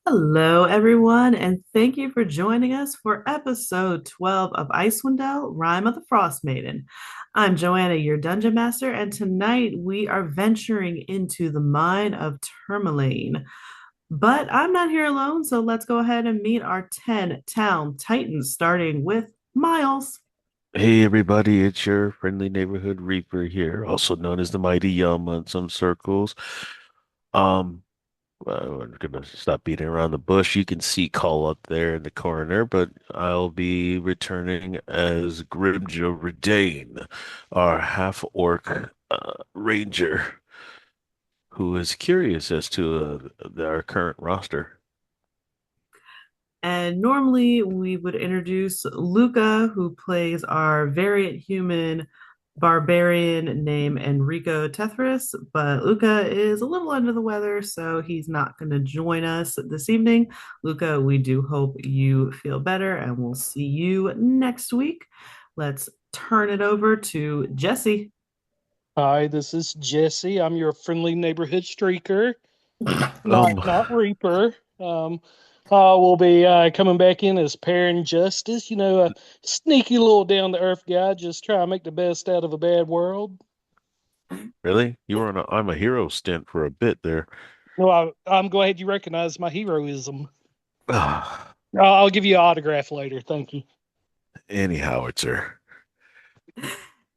Hello, everyone, and thank you for joining us for episode 12 of Icewind Dale, Rime of the Frostmaiden. I'm Joanna, your dungeon master, and tonight we are venturing into the mine of Tourmaline. But I'm not here alone, so let's go ahead and meet our 10 town titans, starting with Miles. Hey everybody, it's your friendly neighborhood Reaper here, also known as the Mighty Yama in some circles. Um, we're gonna stop beating around the bush. You can see Call up there in the corner, but I'll be returning as Grimja Redayn, our half-orc ranger, who is curious as to our current roster. And normally we would introduce Luka, who plays our variant human barbarian named Enrico Tethras, but Luka is a little under the weather, so he's not going to join us this evening. Luka, we do hope you feel better, and we'll see you next week. Let's turn it over to Jesse. Hi, this is Jesse. I'm your friendly neighborhood streaker, Um, not Reaper. We'll be coming back in as Perrin Justice. A sneaky little down to earth guy, just trying to make the best out of a bad world. really? You were on a I'm a hero stint for a bit there. No, I'm glad you recognize my heroism. Ah, I'll give you an autograph later. Thank you. anyhow, it's her.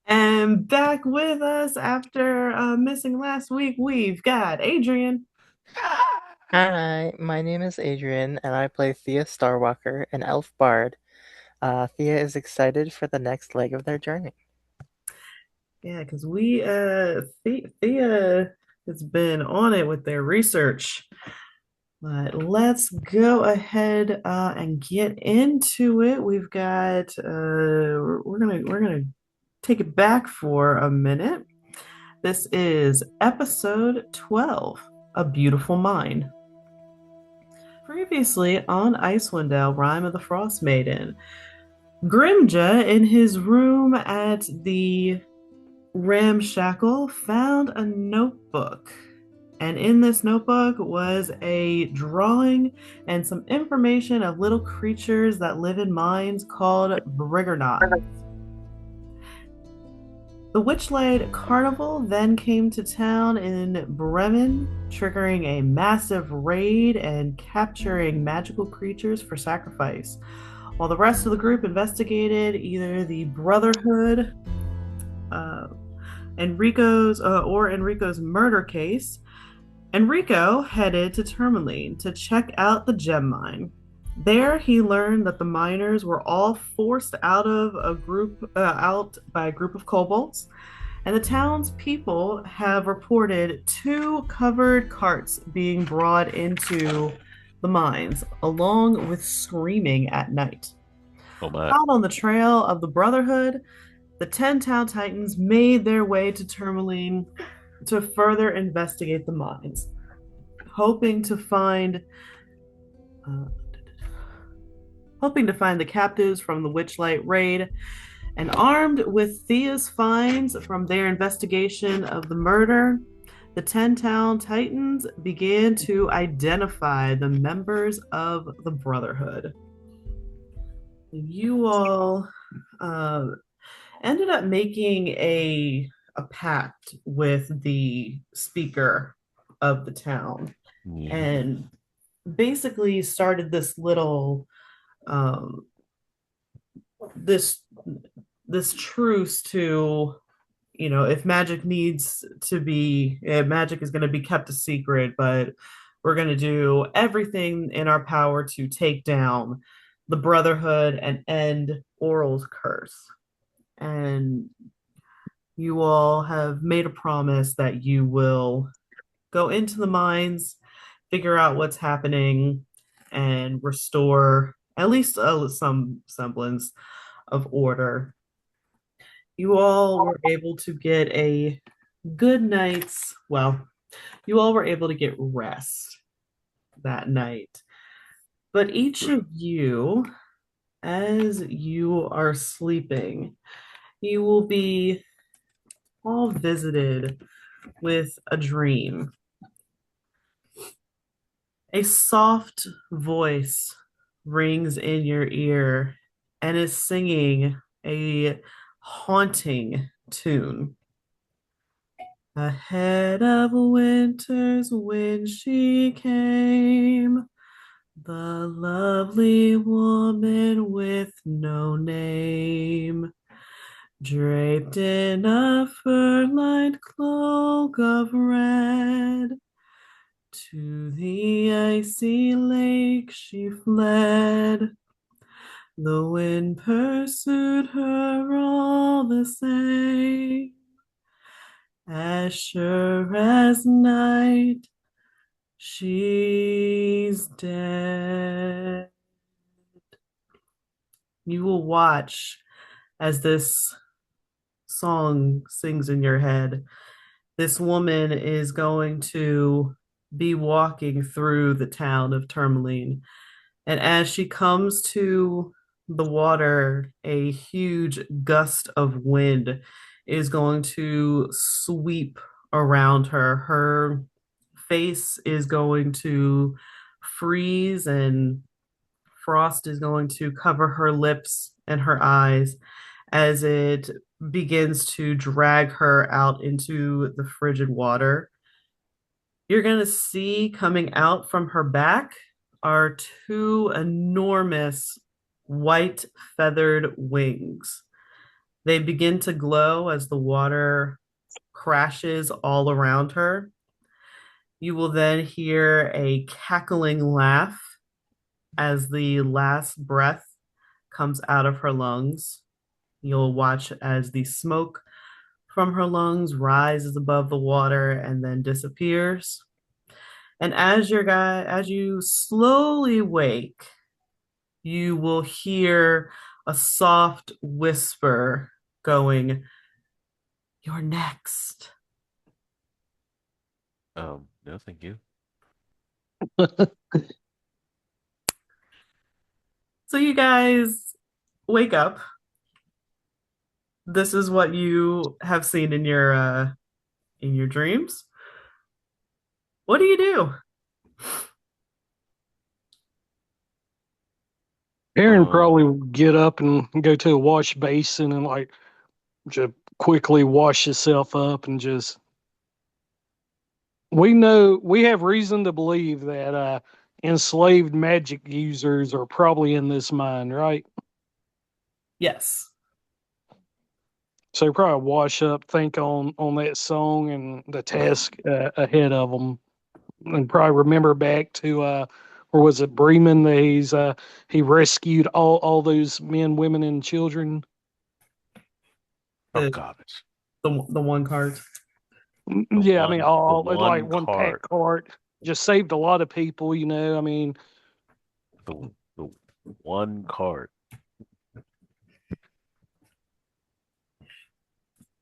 And back with us after missing last week, we've got Adrien. Hi, my name is Adrien, and I play Thea Starwalker, an elf bard. Thea is excited for the next leg of their journey. Yeah, because Thea has been on it with their research. But let's go ahead and get into it. We've got we're gonna take it back for a minute. This is episode 12, A Beautiful Mind. Previously on Icewind Dale, Rime of the Frostmaiden, Grimja in his room at the Ramshackle found a notebook. And in this notebook was a drawing and some information of little creatures that live in mines called Briggernauts. The Witchlight Carnival then came to town in Bremen, triggering a massive raid and capturing magical creatures for sacrifice. While the rest of the group investigated either the Brotherhood, uh, Enrico's murder case, Enrico headed to Tourmaline to check out the gem mine. There, he learned that the miners were all forced out by a group of kobolds, and the town's people have reported two covered carts being brought into the mines, along with screaming at night. Oh my. Out on the trail of the Brotherhood, the 10 Town Titans made their way to Tourmaline to further investigate the mines, hoping to find uh, the captives from the Witchlight raid. And armed with Thea's finds from their investigation of the murder, the 10 Town Titans began to identify the members of the Brotherhood. You all ended up making a pact with the speaker of the town Yeah. and basically started this little this this truce to, if magic needs to be, magic is going to be kept a secret, but we're going to do everything in our power to take down the Brotherhood and end Oral's curse. And you all have made a promise that you will go into the mines, figure out what's happening, and restore at least some semblance of order. You all were able to get a good night's, well, you all were able to get rest that night. But each of you, as you are sleeping, you will be all visited with a dream. A soft voice rings in your ear and is singing a haunting tune. Ahead of winter's when she came, the lovely woman with no name, draped in a fur-lined cloak of red, to the icy lake she fled. The wind pursued her all the same. As sure as night, she's dead. You will watch as this song sings in your head. This woman is going to be walking through the town of Tourmaline. And as she comes to the water, a huge gust of wind is going to sweep around her. Her face is going to freeze, and frost is going to cover her lips and her eyes as it begins to drag her out into the frigid water. You're going to see coming out from her back are two enormous white feathered wings. They begin to glow as the water crashes all around her. You will then hear a cackling laugh as the last breath comes out of her lungs. You'll watch as the smoke from her lungs rises above the water and then disappears. And as you slowly wake, you will hear a soft whisper going, "You're next." No, thank you. So you guys wake up. This is what you have seen in your dreams. What do you do? Perrin Um, probably would get up and go to a wash basin and like just quickly wash himself up and just. We have reason to believe that enslaved magic users are probably in this mine, right? Yes. So probably wash up, think on that song and the task ahead of them, and probably remember back to or was it Bremen that he rescued all those men, women, and children. oh The God, it's the one card. Yeah, I mean the all like one one card, pack cart just saved a lot of people. I mean the one card.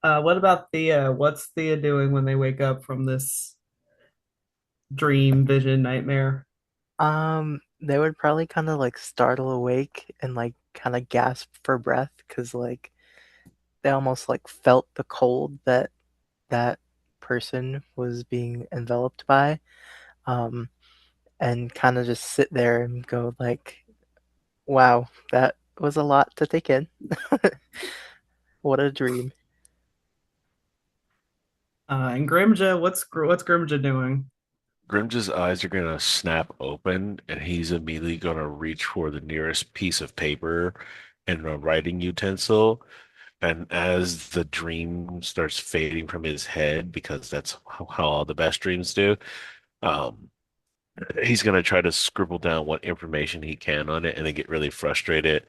What about Thea? What's Thea doing when they wake up from this dream, vision, nightmare? They would probably kind of like startle awake and like kind of gasp for breath because like they almost like felt the cold that that person was being enveloped by. Um, and kind of just sit there and go like, "Wow, that was a lot to take in. What a dream." And Grimja, what's Grimja doing? Grimja's eyes are gonna snap open, and he's immediately gonna reach for the nearest piece of paper and a writing utensil, And as the dream starts fading from his head, because that's how all the best dreams do, um, he's gonna try to scribble down what information he can on it and then get really frustrated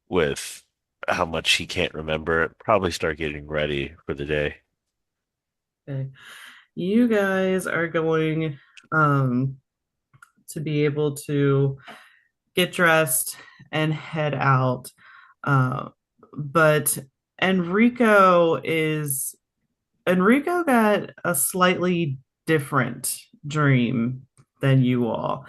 with how much he can't remember. Probably start getting ready for the day. Okay. You guys are going um, to be able to get dressed and head out. Uh, but Enrico is Enrico got a slightly different dream than you all.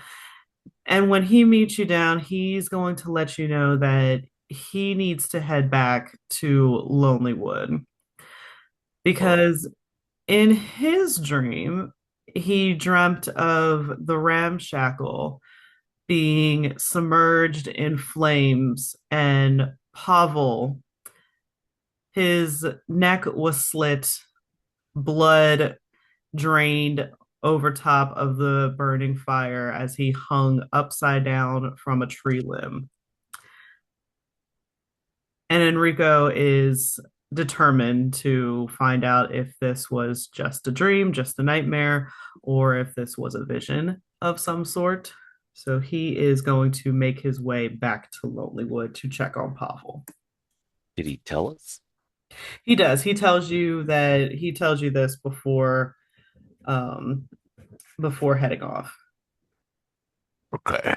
And when he meets you down, he's going to let you know that he needs to head back to Lonelywood Oh, because in his dream, he dreamt of the ramshackle being submerged in flames and Pavel, his neck was slit, blood drained over top of the burning fire as he hung upside down from a tree limb. And Enrico is determined to find out if this was just a dream, just a nightmare, or if this was a vision of some sort. So he is going to make his way back to Lonelywood to check on Pavel. did he tell us? He does. He tells you this um before heading off. Okay.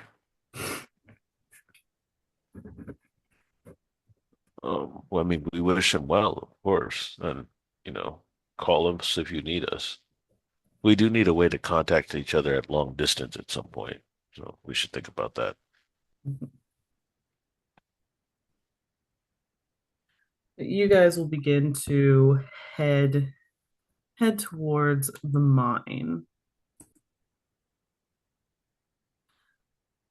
Well, I mean, we wish him well, of course, and you know, call us if you need us. We do need a way to contact each other at long distance at some point, so we should think about that. You guys will begin to head towards the mine.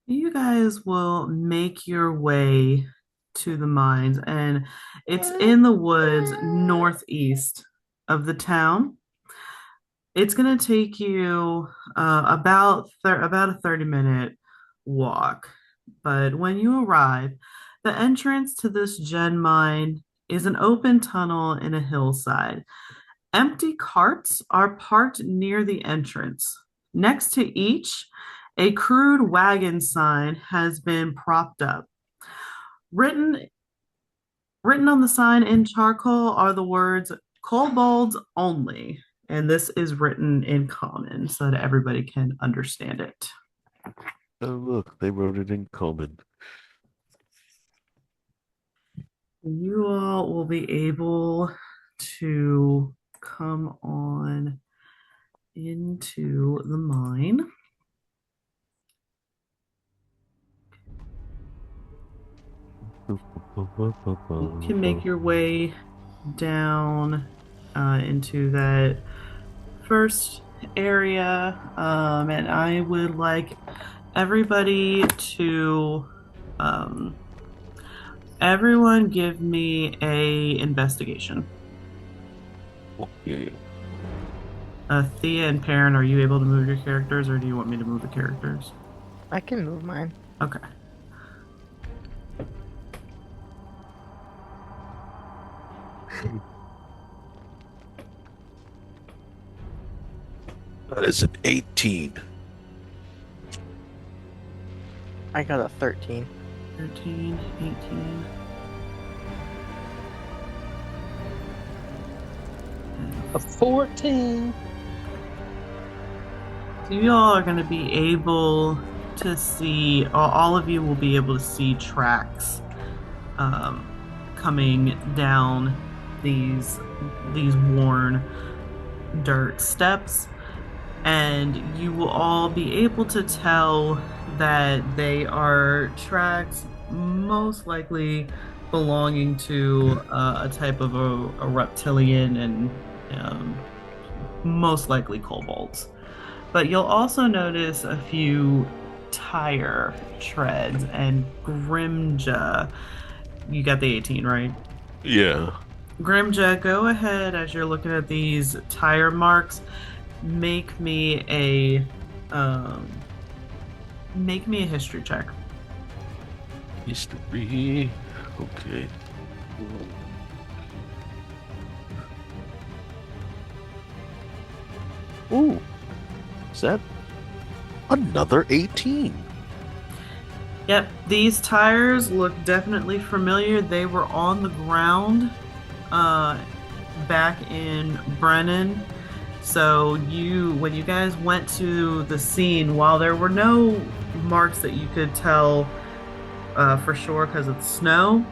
You guys will make your way to the mines, and it's in the woods northeast of the town. It's going to take you about a 30-minute walk. But when you arrive, the entrance to this gen mine is an open tunnel in a hillside. Empty carts are parked near the entrance. Next to each, a crude wagon sign has been propped up. Written written on the sign in charcoal are the words kobolds only, and this is written in common so that everybody can understand it. Oh, look, they wrote it in common. You all will be able to come on into the mine. You can make your way down into that first area, and I would like everybody to everyone give me a investigation. Yeah. Thea and Perrin, are you able to move your characters, or do you want me to move the characters? I can move mine. Okay. That is an 18. I got a 13. 13, 18. A 14. So you all are going to be able to see, all of you will be able to see tracks coming down these worn dirt steps, and you will all be able to tell that they are tracks most likely belonging to a type of a reptilian and most likely kobolds. But you'll also notice a few tire treads and Grimja. You got the 18, right? Yeah. Grimja, go ahead as you're looking at these tire marks. Make me a history check. History. Okay. Ooh, is that another 18? Yep, these tires look definitely familiar. They were on the ground uh, back in Brennan. So when you guys went to the scene, while there were no marks that you could tell for sure because of the snow,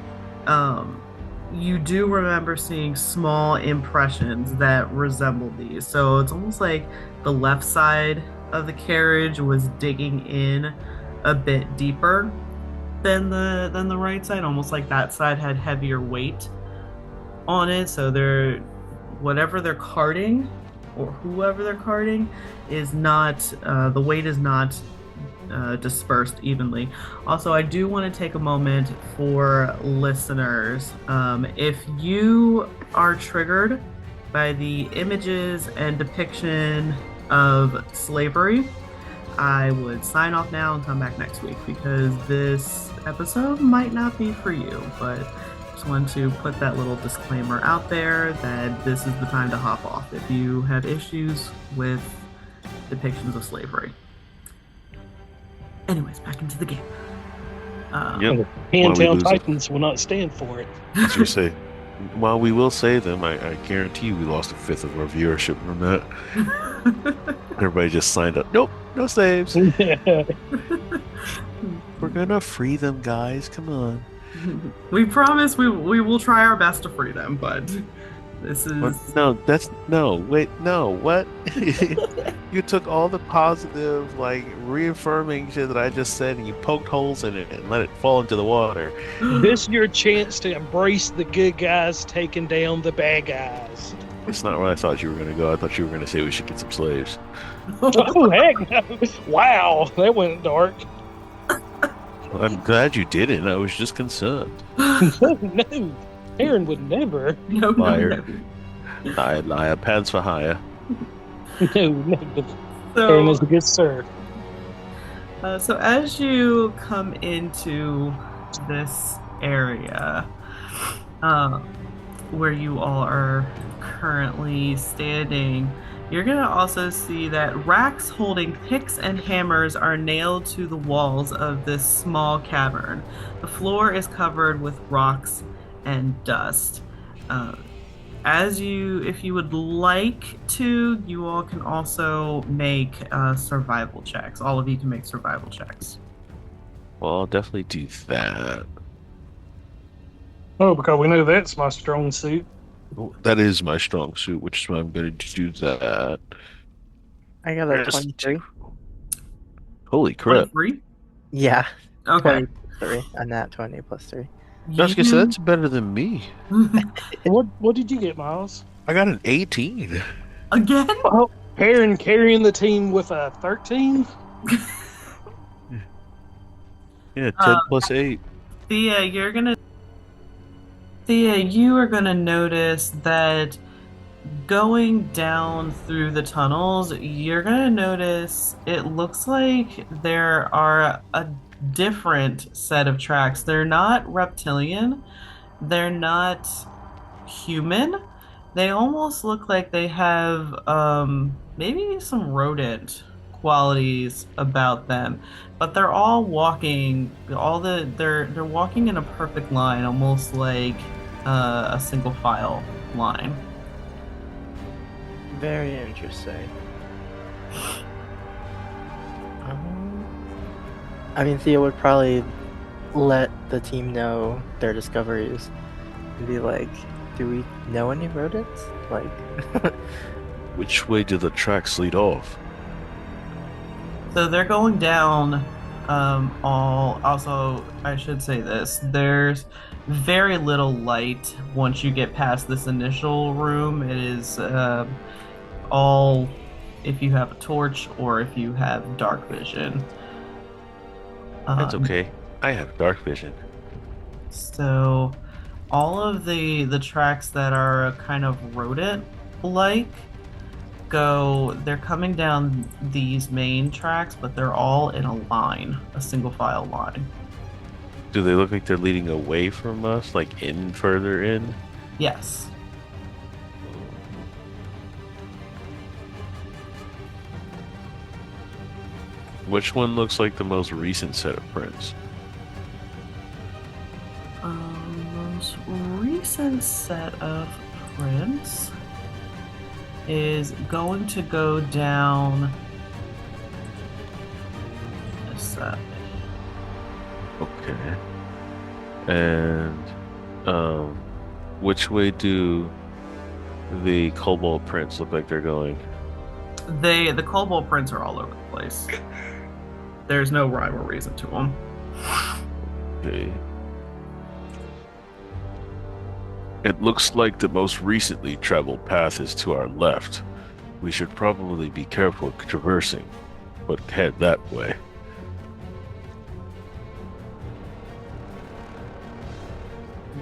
you do remember seeing small impressions that resemble these. So it's almost like the left side of the carriage was digging in a bit deeper than the right side, almost like that side had heavier weight on it. So whatever they're carting or whoever they're carting is not the weight is not dispersed evenly. Also, I do want to take a moment for listeners. If you are triggered by the images and depiction of slavery, I would sign off now and come back next week because this episode might not be for you. But just want to put that little disclaimer out there that this is the time to hop off if you have issues with depictions of slavery. Anyways, back into the game. Yep. Handtown Titans will not stand for it. As you say, while we will save them, I guarantee you we lost a fifth of our viewership from that. Everybody just signed up. Nope, no saves. We're gonna free them, guys. Come on. We promise we will try our best to free them, but this is what? You took all the positive, like reaffirming shit that I just said, and you poked holes in it and let it fall into the water. This is your chance to embrace the good guys taking down the bad guys. It's not where I thought you were gonna go. I thought you were gonna say we should get some slaves. Oh heck no! Wow, that went dark. I'm glad you didn't. I was just concerned. No, Perrin would never. No, Liar. Liar, pants for hire. No. Perrin is a good sir. So as you come into this area, where you all are currently standing, you're going to also see that racks holding picks and hammers are nailed to the walls of this small cavern. The floor is covered with rocks and dust. If you would like to, you all can also make survival checks. All of you can make survival checks. Well, I'll definitely do that. Oh, because we know that's my strong suit. That is my strong suit, which is why I'm going to do that. I got a 23. Holy crap. 23? Yeah. Okay. 23. A nat 20 plus 3. I was going to say, that's better than me. What did you get, Miles? I got an 18. Again? Oh, Perrin carrying the team with a 13? Yeah, 10 plus 8. Thea, you are gonna notice that going down through the tunnels, you're gonna notice it looks like there are a different set of tracks. They're not reptilian, they're not human. They almost look like they have maybe some rodent qualities about them, but they're all walking. They're walking in a perfect line, almost like a single file line. Very interesting. I mean, Thea would probably let the team know their discoveries and be like, do we know any rodents? Like, Which way do the tracks lead off? So they're going down also, I should say this, there's very little light once you get past this initial room. It is all if you have a torch or if you have dark vision. That's okay. I have dark vision. So all of the tracks that are kind of rodent-like they're coming down these main tracks, but they're all in a line, a single file line. Do they look like they're leading away from us, like further in? Yes. Which one looks like the most recent set of prints? Most recent set of prints is going to go down this side. Okay. And which way do the cobalt prints look like they're going? The cobalt prints are all over the place. There's no rhyme or reason to them. Okay. It looks like the most recently traveled path is to our left. We should probably be careful traversing, but head that way.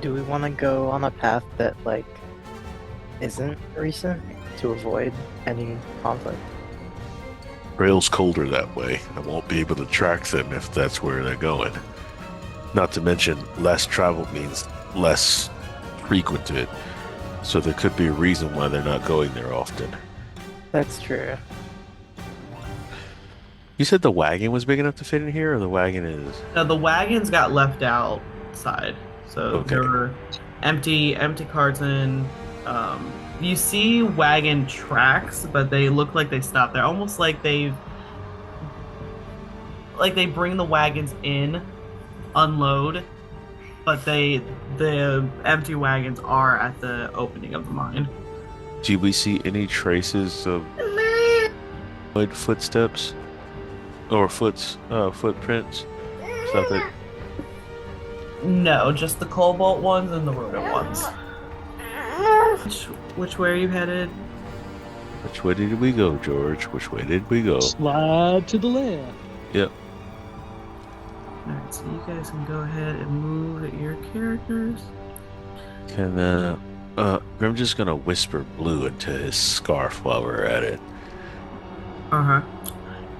Do we want to go on a path that, like, isn't recent to avoid any conflict? Trail's colder that way. I won't be able to track them if that's where they're going. Not to mention, less travel means less frequented, so there could be a reason why they're not going there often. That's true. You said the wagon was big enough to fit in here, or the wagon is... No, the wagons got left outside, so Okay. there were empty carts and you see wagon tracks, but they look like they stopped there, almost like they bring the wagons in, unload, but the empty wagons are at the opening of the mine. Do we see any traces of footsteps or footprints? Stuff that... No, just the cobalt ones and the rodent ones. Which way are you headed? Which way did we go, George? Which way did we go? Slide to the left. Yep. Alright, so you guys can go ahead and move your characters. Can I'm just gonna whisper blue into his scarf while we're at it. Uh-huh.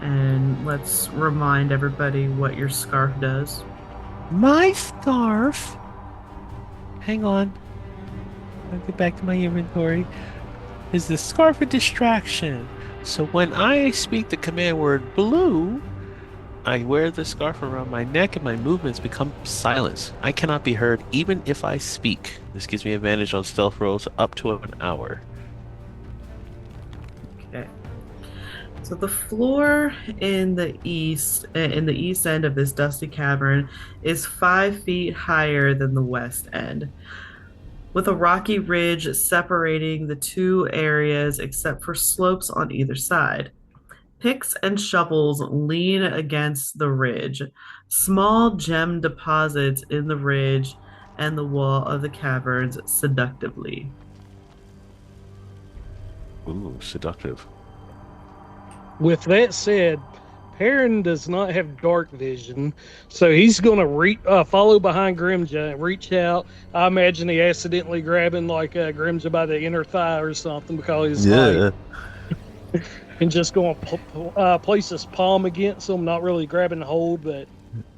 And let's remind everybody what your scarf does. My scarf? Hang on. I'll get back to my inventory. Is the scarf a distraction? So when I speak the command word blue, I wear the scarf around my neck and my movements become silence. I cannot be heard even if I speak. This gives me advantage on stealth rolls up to an hour. Okay. So the floor in the east end of this dusty cavern is 5 feet higher than the west end, with a rocky ridge separating the two areas except for slopes on either side. Picks and shovels lean against the ridge. Small gem deposits in the ridge and the wall of the caverns seductively. Ooh, seductive. With that said, Perrin does not have dark vision, so he's going to follow behind Grimja and reach out. I imagine he accidentally grabbing like Grimja by the inner thigh or something because he's like, and just going to place his palm against him, not really grabbing hold, but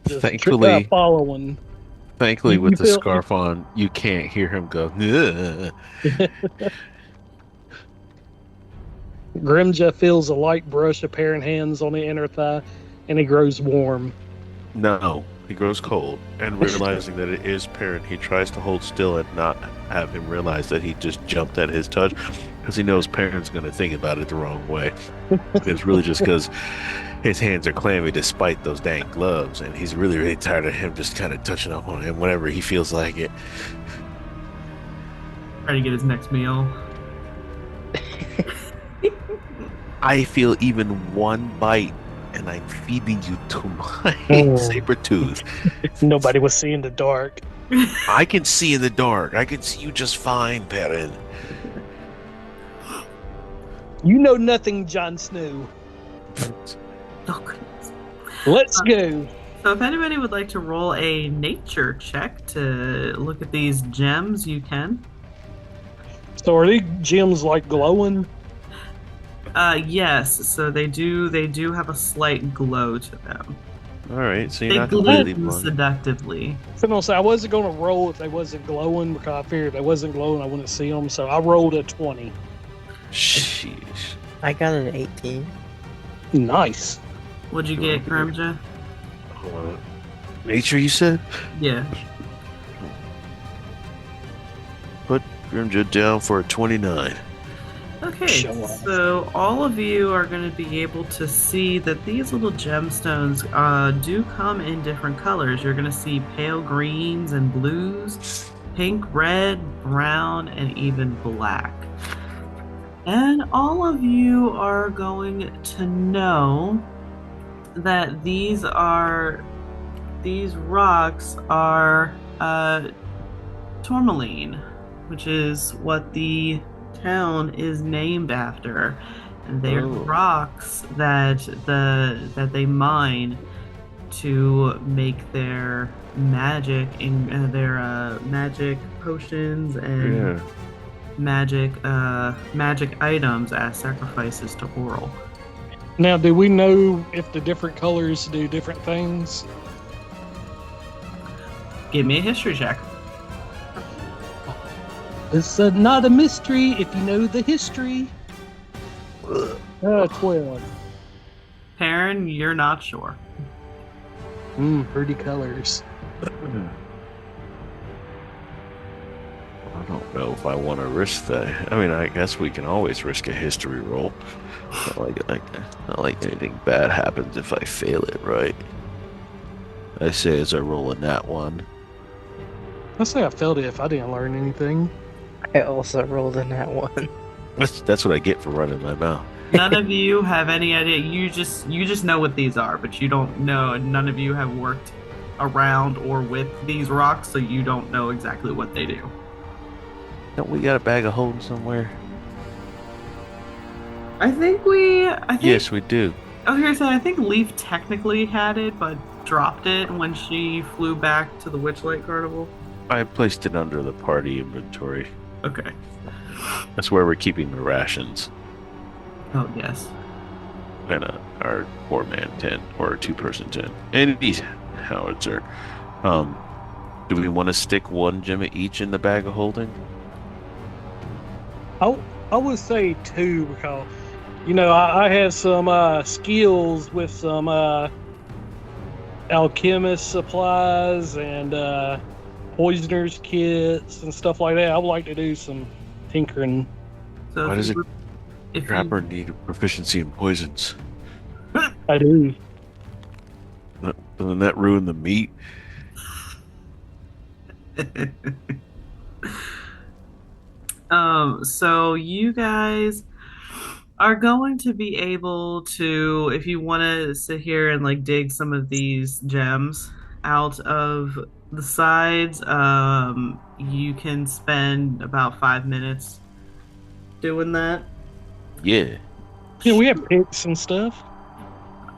just Thankfully, following. Thankfully, You with the feel- scarf on, you can't hear him go. Grimja feels a light brush of Perrin hands on the inner thigh, and he grows warm. No, he grows cold, and realizing that it is Perrin, he tries to hold still and not have him realize that he just jumped at his touch, because he knows Perrin's going to think about it the wrong way. It's really just because his hands are clammy despite those dang gloves, and he's really, really tired of him just kind of touching up on him whenever he feels like it. Trying to get his next meal. I feel even one bite, and I'm feeding you to my saber tooth. Nobody was seeing the dark. I can see in the dark. I can see you just fine, Perrin. You know nothing, Jon Snow. Oh, goodness. Let's go. So if anybody would like to roll a nature check to look at these gems, you can. So are these gems like glowing? Yes, so they do have a slight glow to them. All right, so you're They not completely glisten blind. seductively. So no, so I wasn't going to roll if they wasn't glowing because I figured if they wasn't glowing I wouldn't see them. So I rolled a 20. Sheesh. I got an 18. Nice. What'd you get, Grimja? Nature, you said? Yeah. Put Grimja down for a 29. Okay, Show off. so all of you are going to be able to see that these little gemstones do come in different colors. You're going to see pale greens and blues, pink, red, brown, and even black. And all of you are going to know that these rocks are tourmaline, which is what the town is named after. And they're rocks that they mine to make their magic in their magic potions and magic items as sacrifices to Oral. Now, do we know if the different colors do different things? Give me a history check. It's not a mystery if you know the history. 12. Perrin, you're not sure. Pretty colors. I don't know if I want to risk that. I mean, I guess we can always risk a history roll. Not like anything bad happens if I fail it, right? I say as I roll a nat 1. I say I failed it if I didn't learn anything. I also rolled in that one. That's what I get for running my mouth. None of you have any idea. You just know what these are, but you don't know. None of you have worked around or with these rocks, so you don't know exactly what they do. Don't we got a bag of holding somewhere? I think Yes, we do. I was gonna say I think Leaf technically had it, but dropped it when she flew back to the Witchlight Carnival. I placed it under the party inventory. Okay. That's where we're keeping the rations. Oh yes. And our 4-man tent or 2-person tent. And these howitzer. Do we want to stick one gem each in the bag of holding? I would say 2 because, I have some skills with some alchemist supplies and poisoner's kits and stuff like that. I would like to do some tinkering. So Why does it if grabber need proficiency in poisons? I do. Doesn't that ruin the meat? So you guys are going to be able to, if you want to sit here and like dig some of these gems out of the sides, you can spend about 5 minutes doing that. Yeah. Yeah, we have picks and stuff.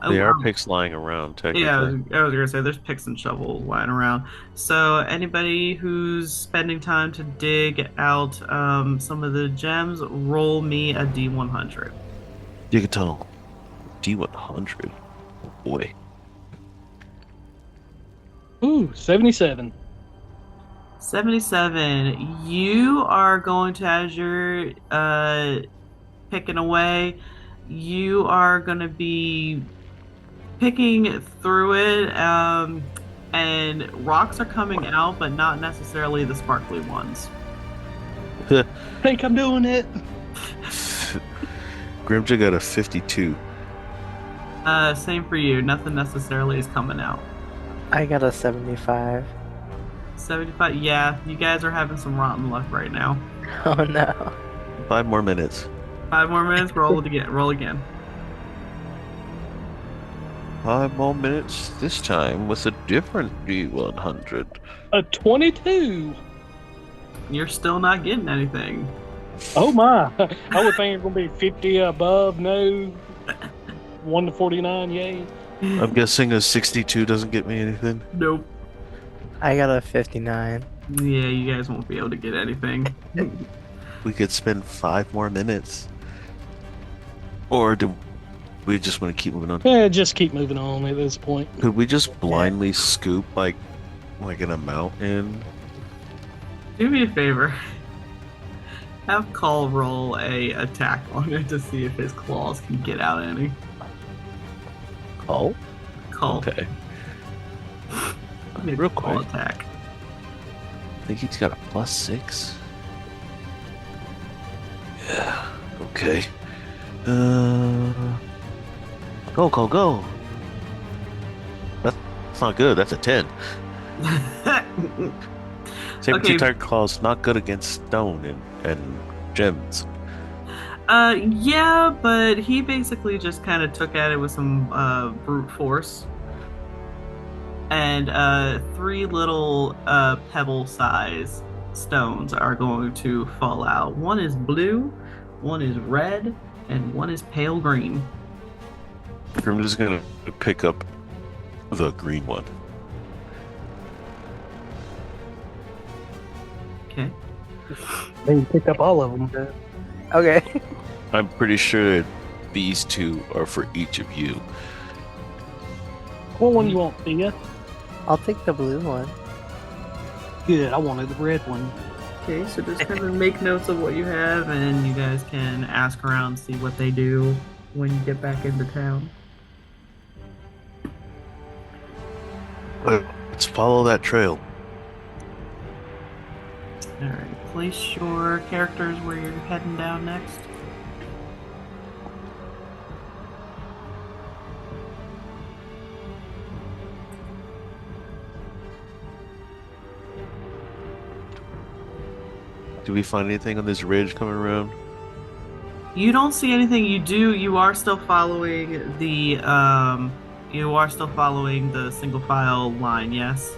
There are picks lying around, technically. Yeah, I was gonna say there's picks and shovels lying around. So anybody who's spending time to dig out some of the gems, roll me a D100. Dig a tunnel. D100. Oh boy. Ooh, 77. 77. You are going to, as you're picking away, you are going to be picking through it, and rocks are coming out, but not necessarily the sparkly ones. I think I'm doing it. Grimja got a 52. Same for you. Nothing necessarily is coming out. I got a 75. 75. Yeah, you guys are having some rotten luck right now. Oh no. 5 more minutes. 5 more minutes. Roll it again. Roll again. 5 more minutes. This time with a different D100. A 22. You're still not getting anything. Oh my. I would think it's going to be 50 above, no. 1 to 49, yay. I'm guessing a 62 doesn't get me anything. Nope. I got a 59. Yeah, you guys won't be able to get anything. We could spend 5 more minutes. Or do we just want to keep moving on? Yeah, just keep moving on at this point. Could we just blindly scoop like in a mountain? Do me a favor. Have Call roll a attack on it to see if his claws can get out any. Call? Call. Okay. Maybe Real call quick. attack. I think he's got a +6. Yeah. Okay. Go, go, go. That's not good. That's a 10. Saber-tooth Okay. tiger claw's not good against stone and gems. Yeah, but he basically just kind of took at it with some brute force. And 3 little pebble size stones are going to fall out. One is blue, one is red, and one is pale green. I'm just gonna pick up the green one. Okay. They pick up all of them. Okay. I'm pretty sure that these 2 are for each of you. What one you want, Thea? I'll take the blue one. Good, I wanted the red one. Okay, so just kind of make notes of what you have, and you guys can ask around, see what they do when you get back into town. Let's follow that trail. All right, place your characters where you're heading down next. Do we find anything on this ridge coming around? You don't see anything. You are still following the single file line, yes?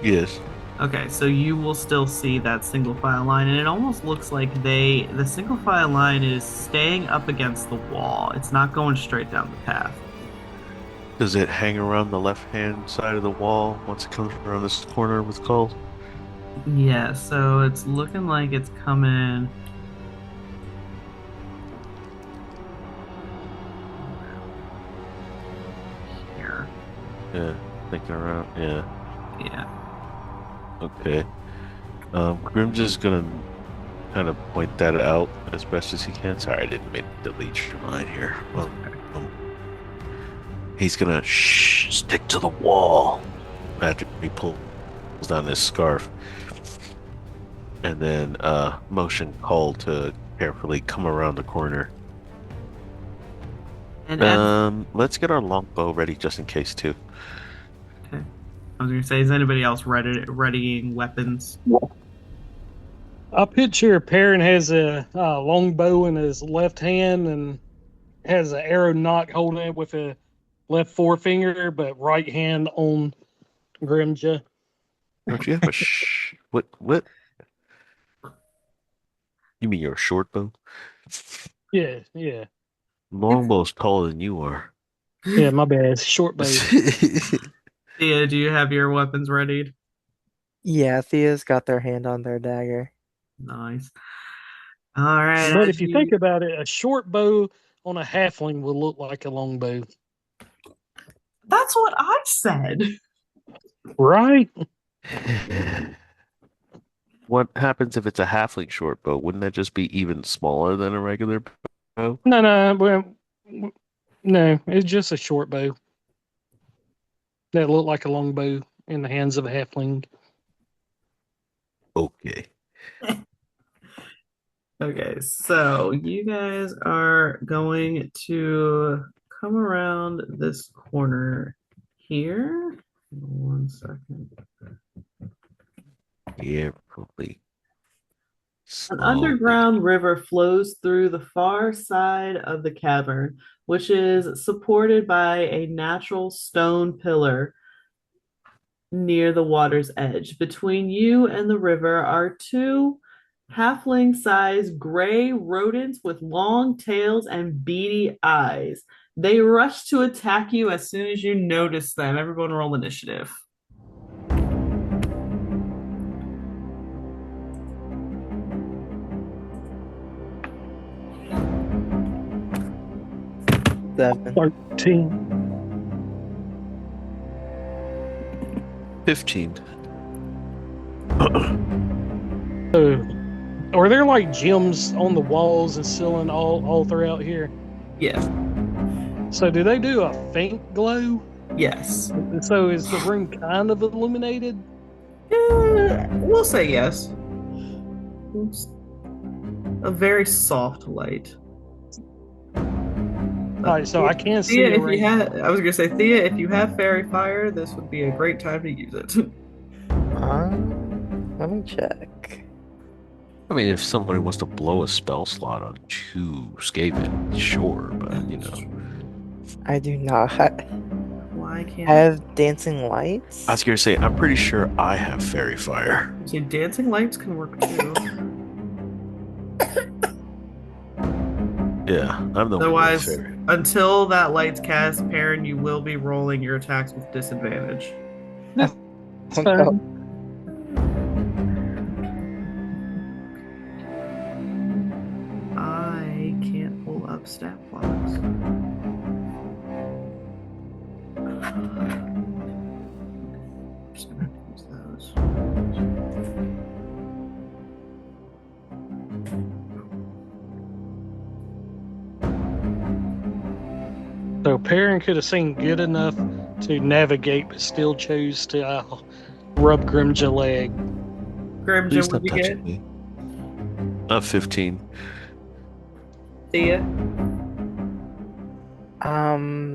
Yes. Okay, so you will still see that single file line, and it almost looks like the single file line is staying up against the wall. It's not going straight down the path. Does it hang around the left-hand side of the wall once it comes around this corner with Cole? Yeah, so it's looking like it's coming. Here. Yeah, thinking around. Yeah. Yeah. Okay. Grimja's gonna kind of point that out as best as he can. Sorry, I didn't mean to delete your line here. Well, he's gonna stick to the wall after he pulls down his scarf, and then motion Cole to carefully come around the corner. And Let's get our longbow ready just in case too. okay. I was gonna say, is anybody else readying weapons? I picture Perrin has a long bow in his left hand and has an arrow knot holding it with a left forefinger, but right hand on Grimja. Don't you have a what? What? You mean your short bow? Yeah, yeah. Longbow's taller than you are. Yeah, my bad. Short bow. Thea, do you have your weapons readied? Yeah, Thea's got their hand on their dagger. Nice. All right. But if you think about it, a short bow on a halfling will look like a long bow. That's what I said. Right? What happens if it's a halfling short bow? Wouldn't that just be even smaller than a regular bow? No, it's just a short bow that look like a long bow in the hands of a halfling. Okay. Okay, so you guys are going to come around this corner here. 1 second. Carefully. An Slowly. underground river flows through the far side of the cavern, which is supported by a natural stone pillar near the water's edge. Between you and the river are 2 halfling-sized gray rodents with long tails and beady eyes. They rush to attack you as soon as you notice them. Everyone roll initiative. Seven. 13. 15. So, are there like gems on the walls and ceiling all throughout here? Yeah. So do they do a faint glow? Yes. And so is the room kind of illuminated? We'll say yes. It's a very soft light. All right, so I can see Thea, it if you right had, now. I was gonna say, Thea, if you have fairy fire, this would be a great time to use it. Let me check. I mean, if somebody wants to blow a spell slot on 2 Skaven, sure, but I do not Why can't have dancing lights. I was gonna say, I'm pretty sure I have fairy fire. see, dancing lights can work too? Yeah, I'm the Otherwise, one with fairy. until that light's cast, Perrin, you will be rolling your attacks with disadvantage. It's Oh, fine. I can't pull up stat blocks. I'm just gonna have to use those. So Perrin could have seen good enough to navigate, but still chose to rub Grimja leg. Grimja, Please what stop did you get? touching me. 15. Thea?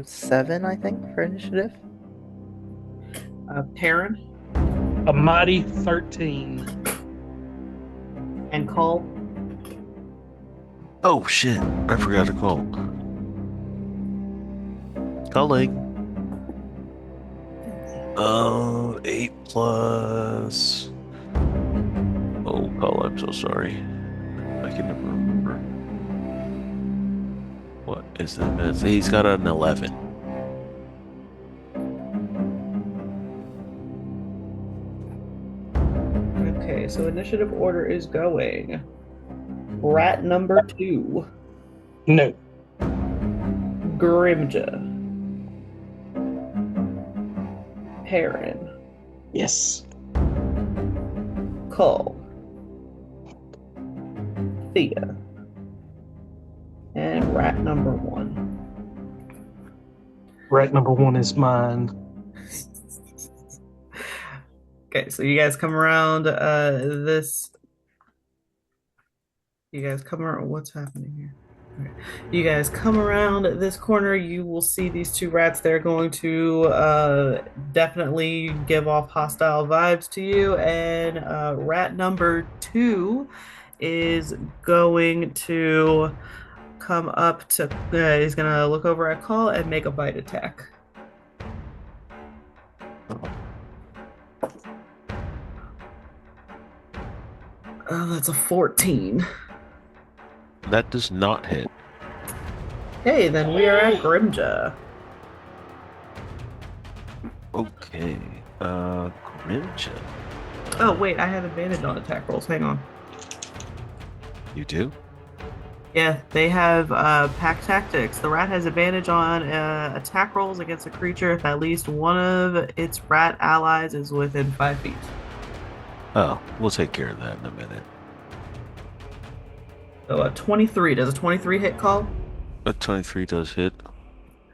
7, I think, for initiative. Perrin? A mighty 13. And Call? Oh shit! I forgot to call. Calling. 8 plus. Oh, call! I'm so sorry. I can never remember. What is that? He's got an 11. Okay, so initiative order is going. Rat number 2. No. Grimja. Perrin. Yes. Cull. Thea. And rat number 1. Rat number 1 is mine. Okay, so you guys come around this. You guys come around. What's happening here? Okay. You guys come around this corner. You will see these 2 rats. They're going to definitely give off hostile vibes to you. And rat number 2 is going to come up to. He's going to look over at Call and make a bite attack. That's a 14. That does not hit. Hey, then we are at Grimja. Okay. Grimja. Oh, wait, I have advantage on attack rolls. Hang on. You do? Yeah, they have pack tactics. The rat has advantage on attack rolls against a creature if at least one of its rat allies is within 5 feet. Oh, we'll take care of that in a minute. So a 23. Does a 23 hit Call? A 23 does hit.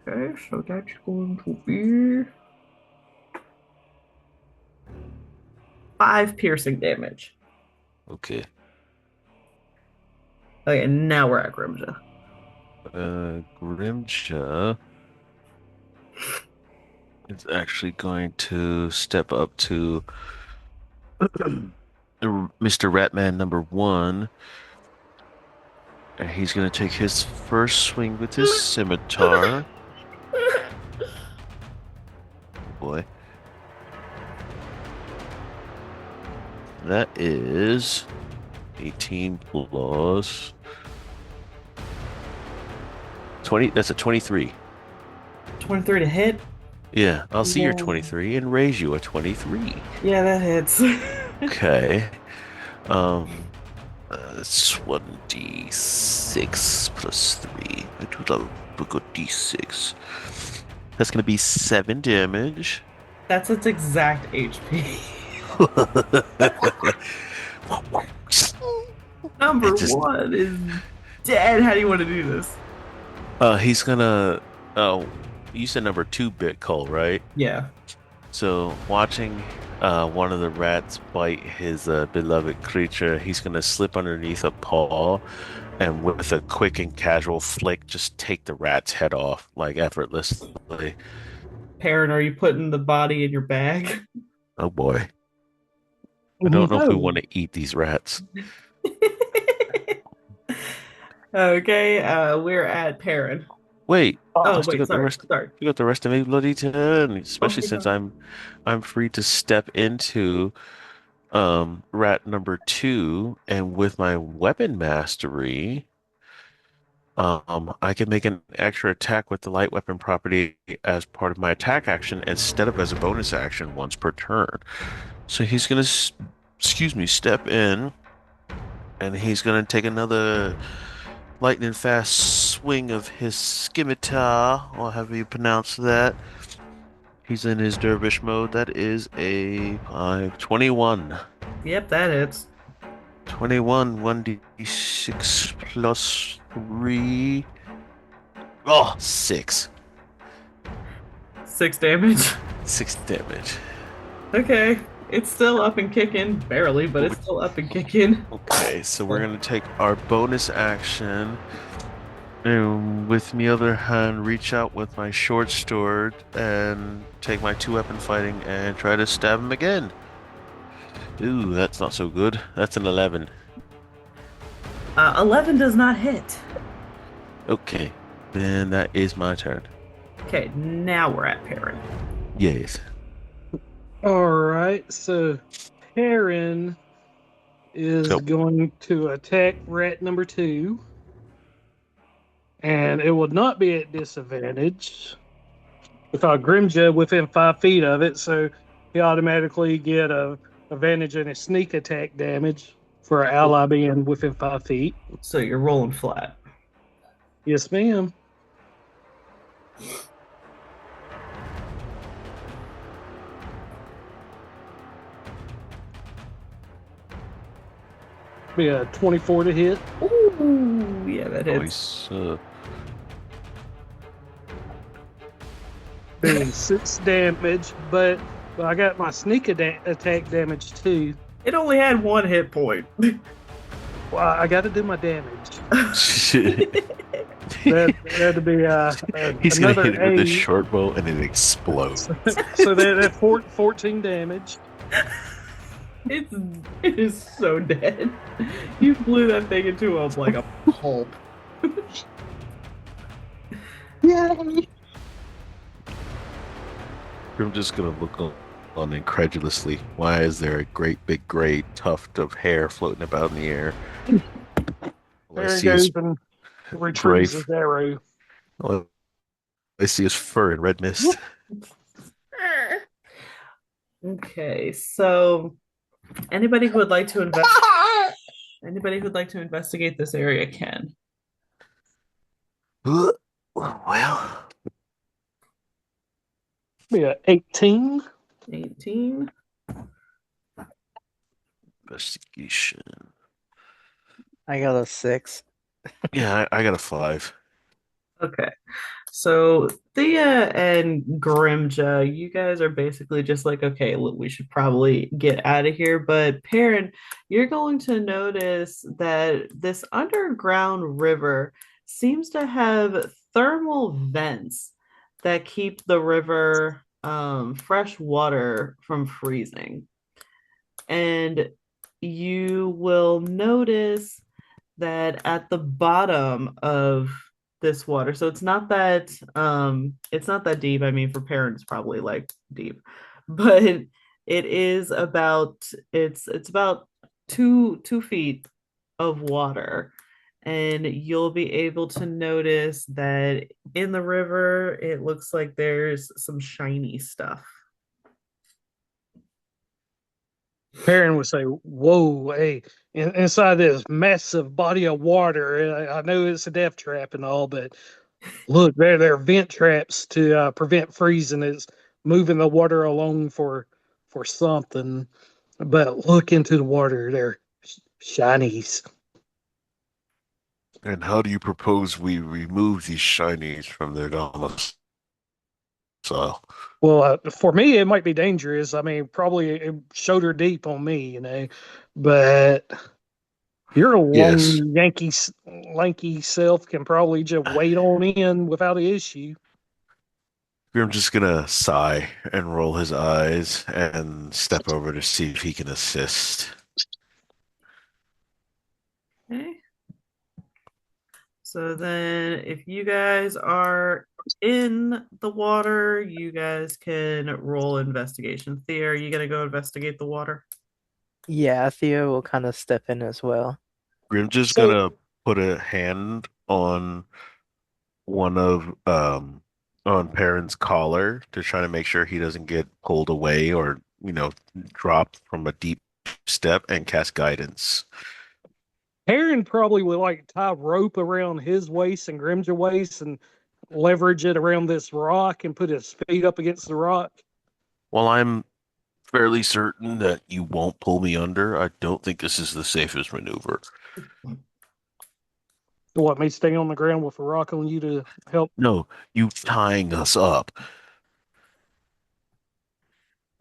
Okay, so that's going to be 5 piercing damage. Okay. Okay, now we're at Grimja. Grimja is actually going to step up to Mr. Ratman number 1. And he's going to take his first swing with his scimitar. Boy. That is 18 plus 20. That's a 23. 23 to hit? Yeah, I'll see your Yeah. 23 and raise you a 23. Yeah, that hits. Okay. It's 1d6 plus 3. I do love a good d6. That's going to be 7 damage. That's its exact HP. Number It just- 1 is dead. How do you want to do this? He's gonna Oh, you said number 2 bit Cole, right? Yeah. So watching one of the rats bite his beloved creature, he's gonna slip underneath a paw and with a quick and casual flick, just take the rat's head off like effortlessly. Perrin, are you putting the body in your bag? Oh boy, I don't know if we want No. to eat these rats. Okay, we're at Perrin. Wait, Oh I still wait, got the sorry, rest. sorry. Still got the rest of my bloody turn, Oh especially my since god. I'm free to step into rat number 2, and with my weapon mastery, I can make an extra attack with the light weapon property as part of my attack action instead of as a bonus action once per turn. So he's gonna, excuse me, step in, and he's gonna take another lightning fast swing of his scimitar, or however you pronounce that. He's in his dervish mode. That is a 21. Yep, that hits. 21, 1d6 plus 3. Oh, 6. 6 damage. 6 damage. Okay, it's still up and kicking, barely, but it's still up and kicking. Okay, so we're gonna take our bonus action, and with my other hand, reach out with my short sword and take my 2 weapon fighting and try to stab him again. Ooh, that's not so good. That's an 11. 11 does not hit. Okay, then that is my turn. Okay, now we're at Perrin. Yes. All right. So Perrin is Nope. going to attack rat number 2, and it will not be at disadvantage without Grimja within 5 feet of it. So he automatically get a advantage in his sneak attack damage for an ally being within 5 feet. So you're rolling flat. Yes, ma'am. Be a 24 to hit. Ooh, yeah, that hits. Nice. Doing 6 damage, but I got my sneak attack damage too. It only had 1 hit point. Well, I got to do my damage. Shit. That had to be He's gonna another hit it with a 8. short bow and it explodes. So that 14 damage. It is so dead. You blew that thing into a like a pulp. Yay! I'm just gonna look on incredulously. Why is there a great big gray tuft of hair floating about in the air? All I There he see is goes and gray. retrieves his arrow. All I see is fur and red mist. Okay, so anybody who would like to investigate this area can. Well, Be a 18. 18. investigation. I got a 6. Yeah, I got a 5. Okay. So Thea and Grimja, you guys are basically just like, okay, look, we should probably get out of here. But Perrin, you're going to notice that this underground river seems to have thermal vents that keep the river fresh water from freezing. And you will notice that at the bottom of this water, so it's not that deep. I mean, for parents probably like deep, but it is about it's about 2 feet of water, and you'll be able to notice that in the river it looks like there's some shiny stuff. Perrin would say, "Whoa, hey! Inside this massive body of water, I know it's a death trap and all, but look, there are vent traps to prevent freezing. It's moving the water along for something. But look into the water. They're shinies." And how do you propose we remove these shinies from their domicile? Well, for me, it might be dangerous. I mean, probably shoulder deep on me, but your Yes, long lanky self can probably just wait on in without an issue. I'm just gonna sigh and roll his eyes and step over to see if he can assist. Okay. So then, if you guys are in the water, you guys can roll investigation. Thea, are you gonna go investigate the water? Yeah, Theo will kind of step in as well. I'm just So, gonna put a hand on one of on Perrin's collar to try to make sure he doesn't get pulled away or drop from a deep step and cast guidance. Perrin probably would like tie rope around his waist and Grimja waist and leverage it around this rock and put his feet up against the rock. While I'm fairly certain that you won't pull me under, I don't think this is the safest maneuver. What, me stay on the ground with a rock on you to help? No, you tying us up.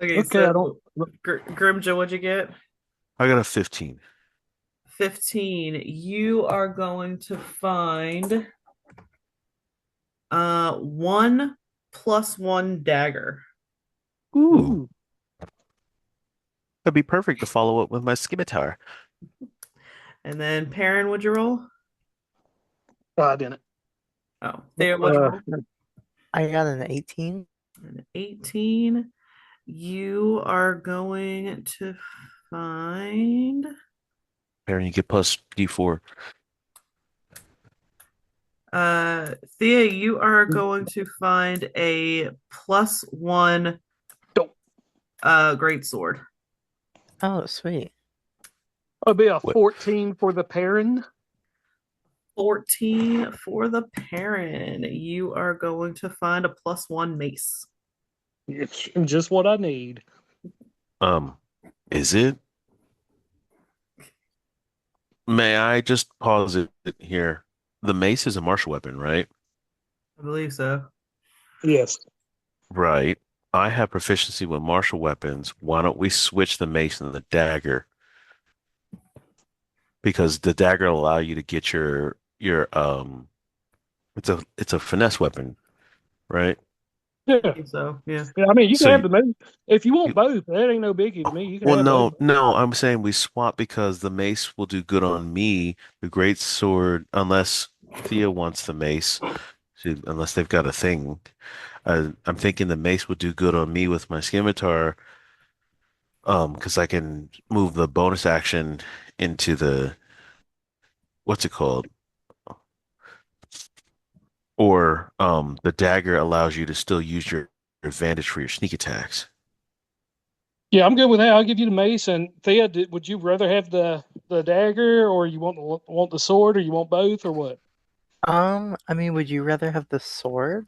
Okay, Okay, I don't. so Grimja, what'd you get? I got a 15. 15. You are going to find 1 + 1 dagger. Ooh, Ooh, that'd be perfect to follow up with my scimitar. And then Perrin, would you roll? I didn't. Oh, Thea, what'd you Uh, roll? I got an 18. An 18. You are going to find Perrin, you get plus D4. Thea, you are going to find a +1 don't. great sword. Oh, sweet. It'll be a What? 14 for the Perrin. 14 for the Perrin. You are going to find a +1 mace. It's just what I need. Um, is it? May I just pause it here? The mace is a martial weapon, right? I believe so. Yes. Right. I have proficiency with martial weapons. Why don't we switch the mace and the dagger? Because the dagger will allow you to get your it's a finesse weapon, right? I Yeah. believe so. Yeah. Yeah. I mean, you can So have the mace. If you want you both, that ain't no biggie to me. You can well have both. no, I'm saying we swap because the mace will do good on me. The great sword, unless Thea wants the mace, unless they've got a thing. I'm thinking the mace would do good on me with my scimitar, because I can move the bonus action into the what's it called? Or the dagger allows you to still use your advantage for your sneak attacks. Yeah, I'm good with that. I'll give you the mace. And Thea, would you rather have the dagger, or you want the sword, or you want both, or what? I mean, would you rather have the sword?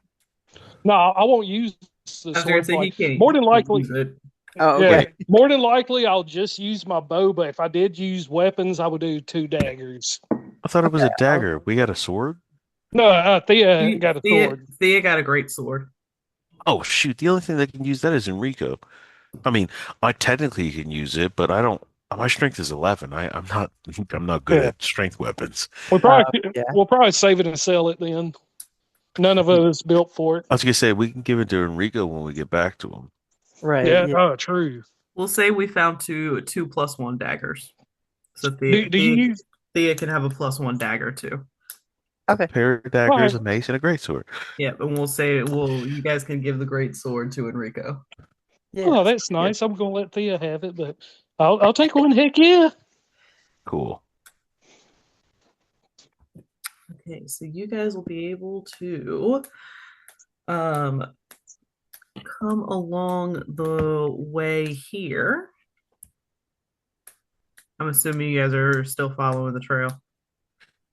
No, I won't use the I was gonna sword say part. he can't, More he than can't likely, use it. Oh, yeah, okay. Wait, more than likely, I'll just use my bow. But if I did use weapons, I would do two daggers. I thought it was Okay. a dagger. We got a sword? No, Thea got a Thea, sword. Thea got a great sword. Oh shoot, the only thing that can use that is Enrico. I mean, I technically can use it, but I don't my strength is 11. I'm not good Yeah, at strength weapons. we Uh, probably yeah. we'll probably save it and sell it then. None of us built for it. I was gonna say we can give it to Enrico when we get back to him. Right. Yeah. Yeah. Oh, true. We'll say we found two +1 daggers. So Do you use? Thea can have a +1 dagger too. A Okay. pair of All daggers, right. a mace, and a greatsword. Yeah, and you guys can give the great sword to Enrico. Yeah. Oh, Sounds that's good. nice. I'm gonna let Thea have it, but I'll take one. Heck yeah. Cool. Okay, so you guys will be able to um come along the way here. I'm assuming you guys are still following the trail.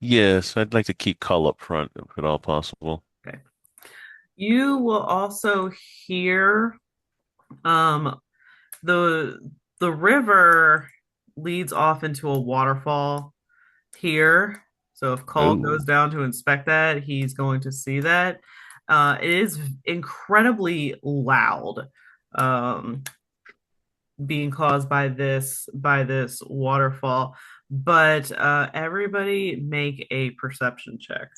Yes, I'd like to keep Cull up front if at all possible. Okay. You will also hear um the the river leads off into a waterfall here. So if Cole goes Ooh. down to inspect that, he's going to see that. It is incredibly loud, um, being caused by this waterfall. But everybody make a perception check.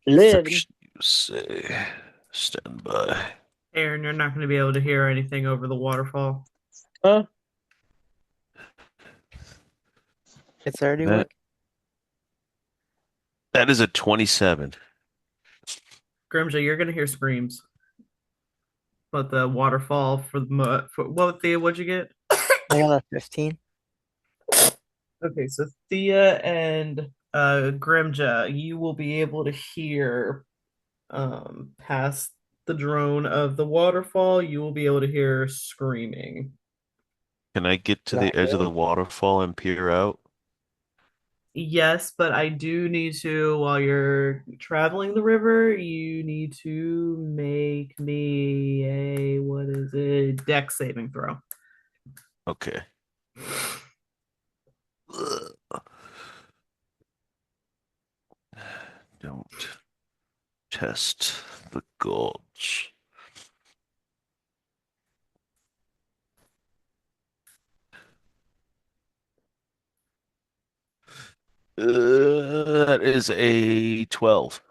Living. Perception, you say. Stand by. Aaron, you're not going to be able to hear anything over the waterfall. Huh? It's already That working. that is a 27. Grimja, you're going to hear screams. But the waterfall for what Thea, what'd you get? I got a 15. Okay, so Thea and Grimja, you will be able to hear past the drone of the waterfall, you will be able to hear screaming. Can I get to Is the that edge of the good? waterfall and peer out? Yes, but I do need to, while you're traveling the river, you need to make me a, what is it, deck saving throw. Okay. Don't test the gulch. That is a 12.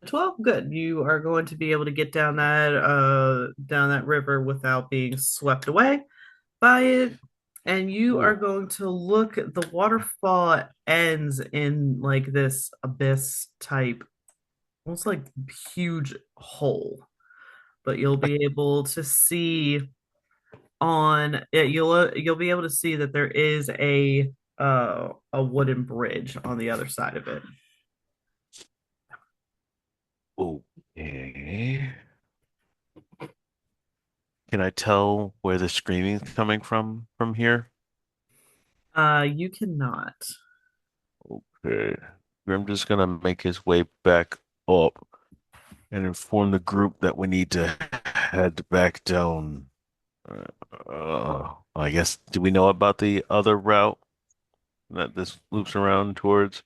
12, good. You are going to be able to get down that river without being swept away by it. And you are Ooh. going to look, the waterfall ends in like this abyss type, almost like huge hole. But you'll be able to see on it, you'll be able to see that there is a wooden bridge on the other side of it. Okay. Can I tell where the screaming's coming from here? You cannot. Okay. I'm just gonna make his way back up and inform the group that we need to head back down. I guess, do we know about the other route that this loops around towards?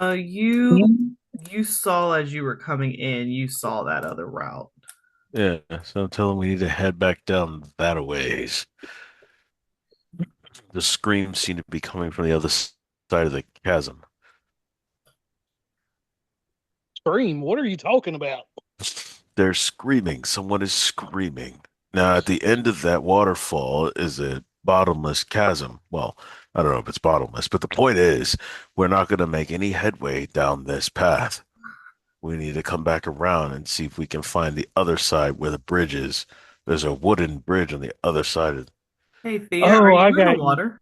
Uh, you you saw as you were coming in, you saw that other route. Yeah, so tell them we need to head back down that a ways. The screams seem to be coming from the other side of the chasm. Scream. What are you talking about? They're screaming. Someone is screaming. Now, at the end of that waterfall is a bottomless chasm. Well, I don't know if it's bottomless, but the point is, we're not going to make any headway down this path. We need to come back around and see if we can find the other side where the bridge is. There's a wooden bridge on the other side of. Hey Thea, are Oh, I you in the got you. water?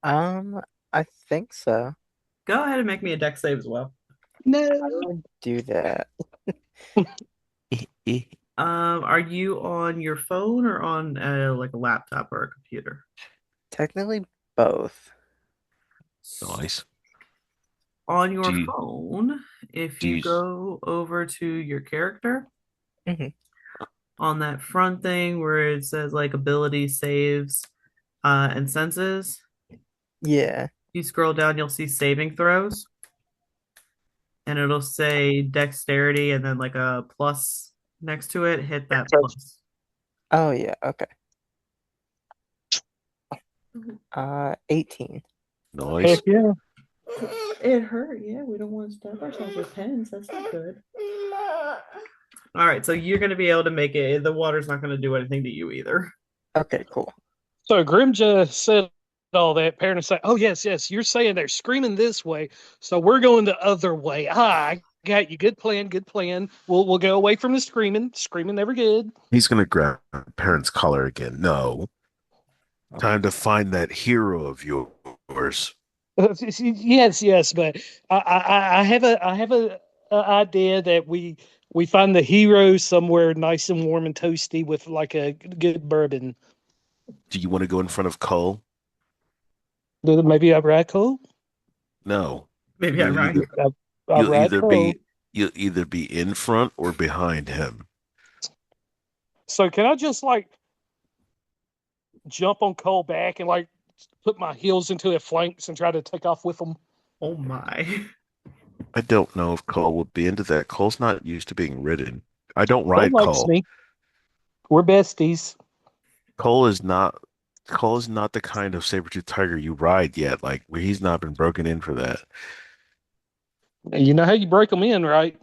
Um, I think so. Go ahead and make me a deck save as well. I No. would do that. Are you on your phone or on like a laptop or a computer? Technically, both. Nice. On Do your you, phone, if do you you, go over to your character Hmm. on that front thing where it says like ability saves and senses, Yeah. you scroll down, you'll see saving throws, and it'll say dexterity and then like a plus next to it. Hit that plus. Oh, yeah. Okay. 18. Heck Nice. yeah. It hurt. Yeah, we don't want to stab ourselves with pens. That's not good. All right, so you're going to be able to make it. The water's not going to do anything to you either. Okay, cool. So Grimja said all that. Perrin say, "Oh yes, yes, you're saying they're screaming this way, so we're going the other way." I got you. Good plan. Good plan. We'll go away from the screaming. Screaming never good. He's gonna grab Perrin's collar again. No. Time to find that hero of yours. Yes, yes, but I have a idea that we find the hero somewhere nice and warm and toasty with like a good bourbon. Do you want to go in front of Cull? Maybe I ride cool. No. Maybe I You'll rhyme. either I you'll ride either be cool. You'll either be in front or behind him. So can I just like jump on Cole back and like put my heels into their flanks and try to take off with them? Oh my. I don't know if Cole would be into that. Cole's not used to being ridden. I don't Cole ride likes Cole. me. We're besties. Cole is not Cole is not the kind of saber-tooth tiger you ride yet. Like he's not been broken in for that. You know how you break them in, right?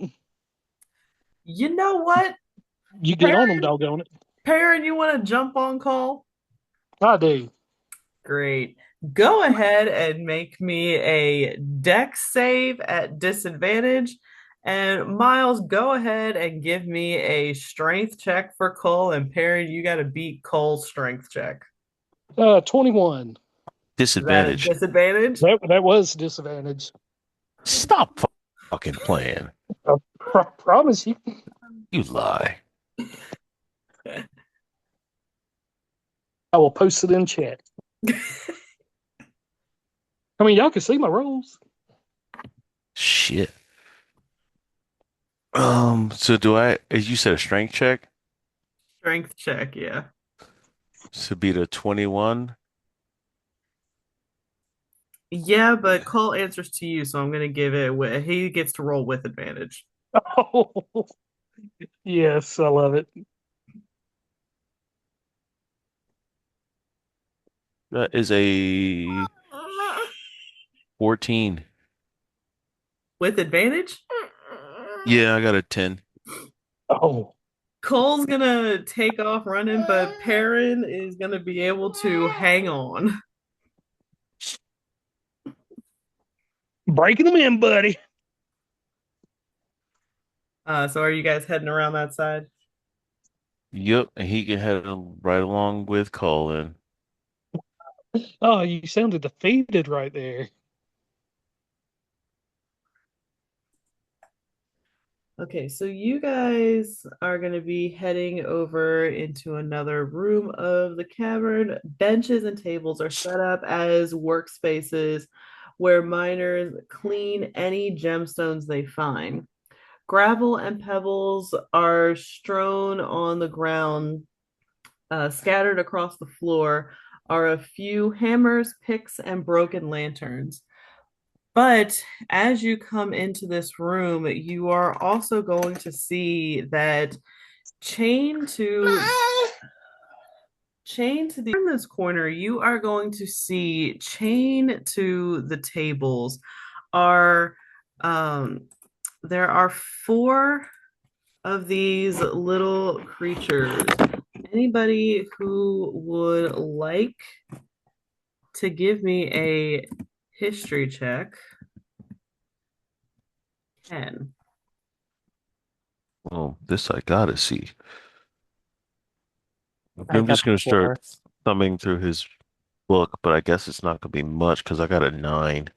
You know what, You get on them, Perrin? doggone it. Perrin, you want to jump on call? I do. Great. Go ahead and make me a dex save at disadvantage. And Miles, go ahead and give me a strength check for Cole. And Perrin, you got to beat Cole's strength check. 21. Is that a Disadvantage. disadvantage? That was disadvantage. Stop fucking playing. I promise you. You lie. I will post it in chat. I mean, y'all can see my rolls. Shit. So do I, as you said, a strength check? Strength check, yeah. So beat a 21. Yeah, but Cole answers to you, so I'm gonna give it. He gets to roll with advantage. Oh, yes, I love it. That is a 14. With advantage? Yeah, I got a 10. Oh, Cole's gonna take off running, but Perrin is gonna be able to hang on. breaking them in, buddy. So are you guys heading around that side? Yep, and he can head right along with Colin. Oh, you sounded defeated right there. Okay, so you guys are going to be heading over into another room of the cavern. Benches and tables are set up as workspaces where miners clean any gemstones they find. Gravel and pebbles are strewn on the ground, scattered across the floor are a few hammers, picks, and broken lanterns. But as you come into this room, you are also going to see that chained to the in this corner, you are going to see chained to the tables are there are four of these little creatures. Anybody who would like to give me a history check can. Oh, this I gotta see. I I'm got just gonna start four. thumbing through his book, but I guess it's not gonna be much because I got a 9.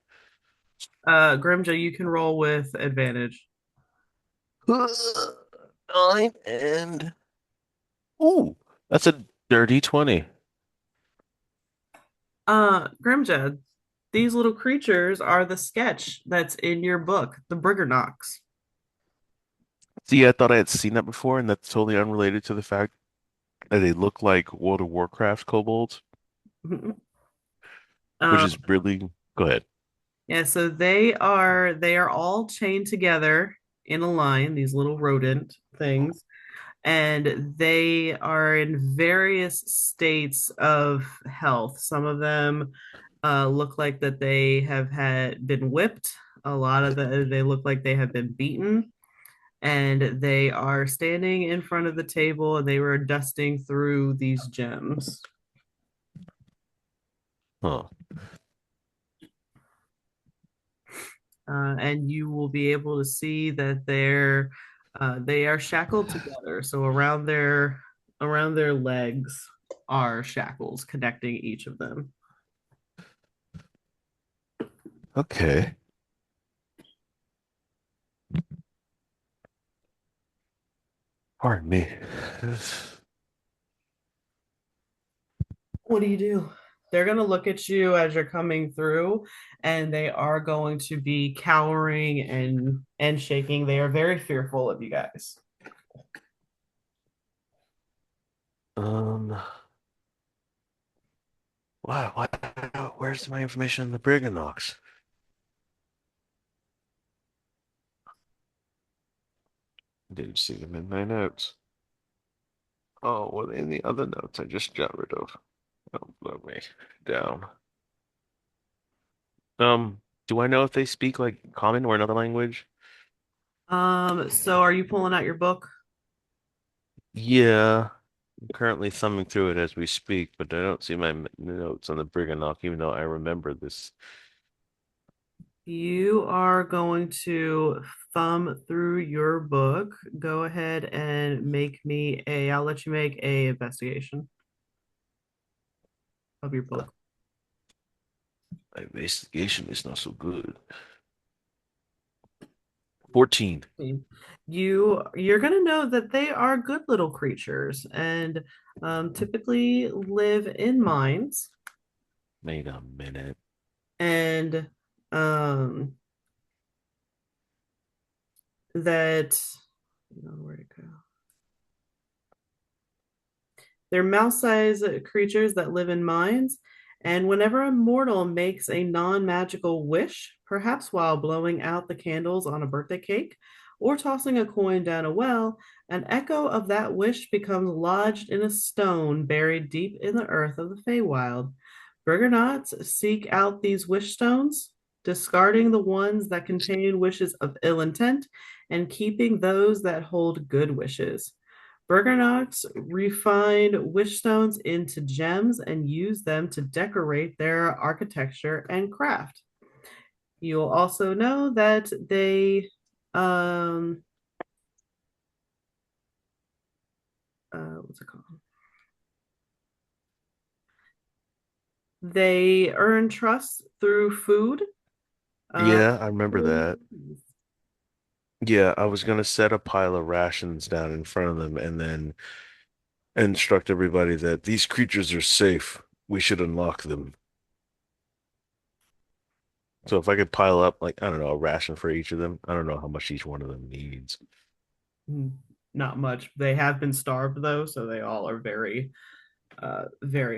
Grimja, you can roll with advantage. 9 and ooh, that's a dirty 20. Grimja, these little creatures are the sketch that's in your book, the Briggernocks. See, I thought I had seen that before, and that's totally unrelated to the fact that they look like World of Warcraft kobolds, which Um, is really go ahead. yeah, so they are all chained together in a line, these little rodent things, and they are in various states of health. Some of them look like that they have had been whipped. A lot of they look like they have been beaten, and they are standing in front of the table and they were dusting through these gems. Huh. And you will be able to see that they are shackled together. So around their legs are shackles connecting each of them. Okay. Pardon me. What do you do? They're going to look at you as you're coming through, and they are going to be cowering and shaking. They are very fearful of you guys. Um, why, where's my information on the Briganox? Didn't see them in my notes. Oh, well, in the other notes I just got rid of. Oh, blow me down. Do I know if they speak like common or another language? So are you pulling out your book? Yeah, I'm currently thumbing through it as we speak, but I don't see my notes on the Briganock, even though I remember this. You are going to thumb through your book. Go ahead and I'll let you make a investigation of your book. My investigation is not so good. 14. You're gonna know that they are good little creatures and typically live in mines Wait a minute. and um, that where'd it go? They're mouse-sized creatures that live in mines, and whenever a mortal makes a non-magical wish, perhaps while blowing out the candles on a birthday cake or tossing a coin down a well, an echo of that wish becomes lodged in a stone buried deep in the earth of the Feywild. Bergonauts seek out these wish stones, discarding the ones that contain wishes of ill intent and keeping those that hold good wishes. Bergonauts refined wish stones into gems and use them to decorate their architecture and craft. You'll also know that um what's it called? They earn trust through food. Uh, Yeah, I remember that. Yeah, I was gonna set a pile of rations down in front of them and then instruct everybody that these creatures are safe. We should unlock them. So if I could pile up like, I don't know, a ration for each of them, I don't know how much each one of them needs. Not much. They have been starved though, so they all are very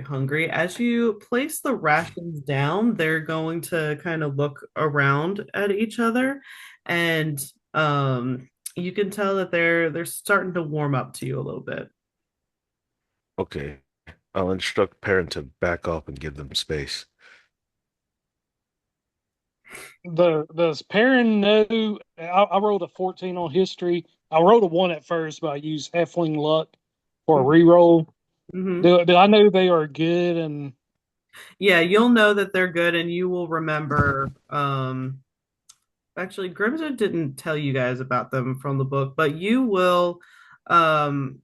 hungry. As you place the rations down, they're going to kind of look around at each other, and you can tell that they're starting to warm up to you a little bit. Okay. I'll instruct Perrin to back off and give them space. Does Perrin know? I rolled a 14 on history. I rolled a 1 at first, but I used Halfling luck for a reroll. Mm-hmm. Do I know they are good? And Yeah, you'll know that they're good, and you will remember. Actually, Grimja didn't tell you guys about them from the book, but um,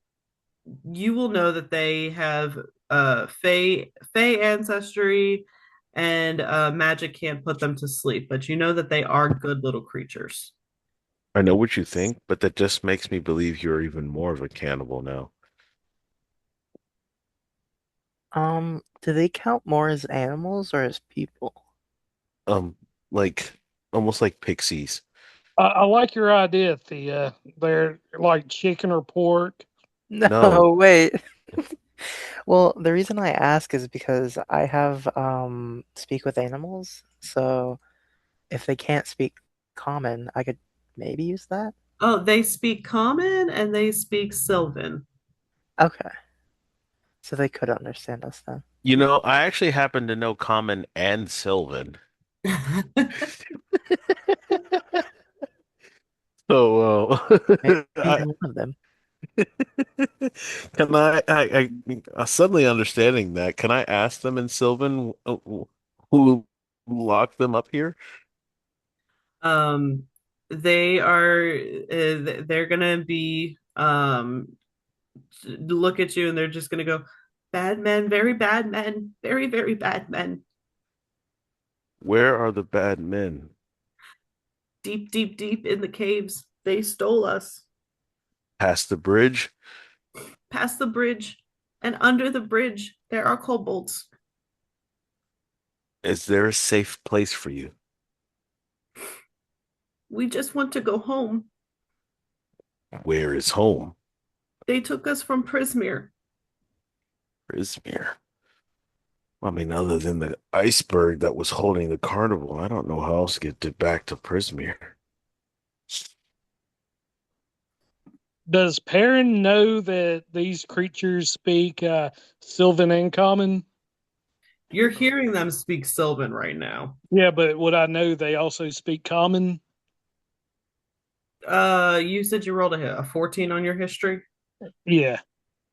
you will know that they have Fey ancestry, and magic can't put them to sleep. But you know that they are good little creatures. I know what you think, but that just makes me believe you're even more of a cannibal now. Do they count more as animals or as people? Um, like almost like pixies. I like your idea, Thea. They're like chicken or pork. No, No, wait. Well, the reason I ask is because I have speak with animals, so if they can't speak common, I could maybe use that. Oh, they speak Common and they speak Sylvan. Okay, so they could understand us then. you know, I actually happen to know Common and Sylvan. So, Maybe I one of them. can suddenly understanding that, can I ask them in Sylvan who locked them up here? um, they're gonna be look at you and they're just gonna go, bad men, very bad men, very, very bad men. Where are the bad men? Deep, deep, deep in the caves. They stole us. Past the bridge? Past the bridge and under the bridge, there are kobolds. Is there a safe place for you? We just want to go home. Where is home? They took us from Prismere. Izmir. I mean, other than the iceberg that was holding the carnival, I don't know how else to back to Prismere. Does Perrin know that these creatures speak Sylvan and Common? You're hearing them speak Sylvan right now. Yeah, but would I know they also speak Common? You said you rolled a 14 on your history. Yeah.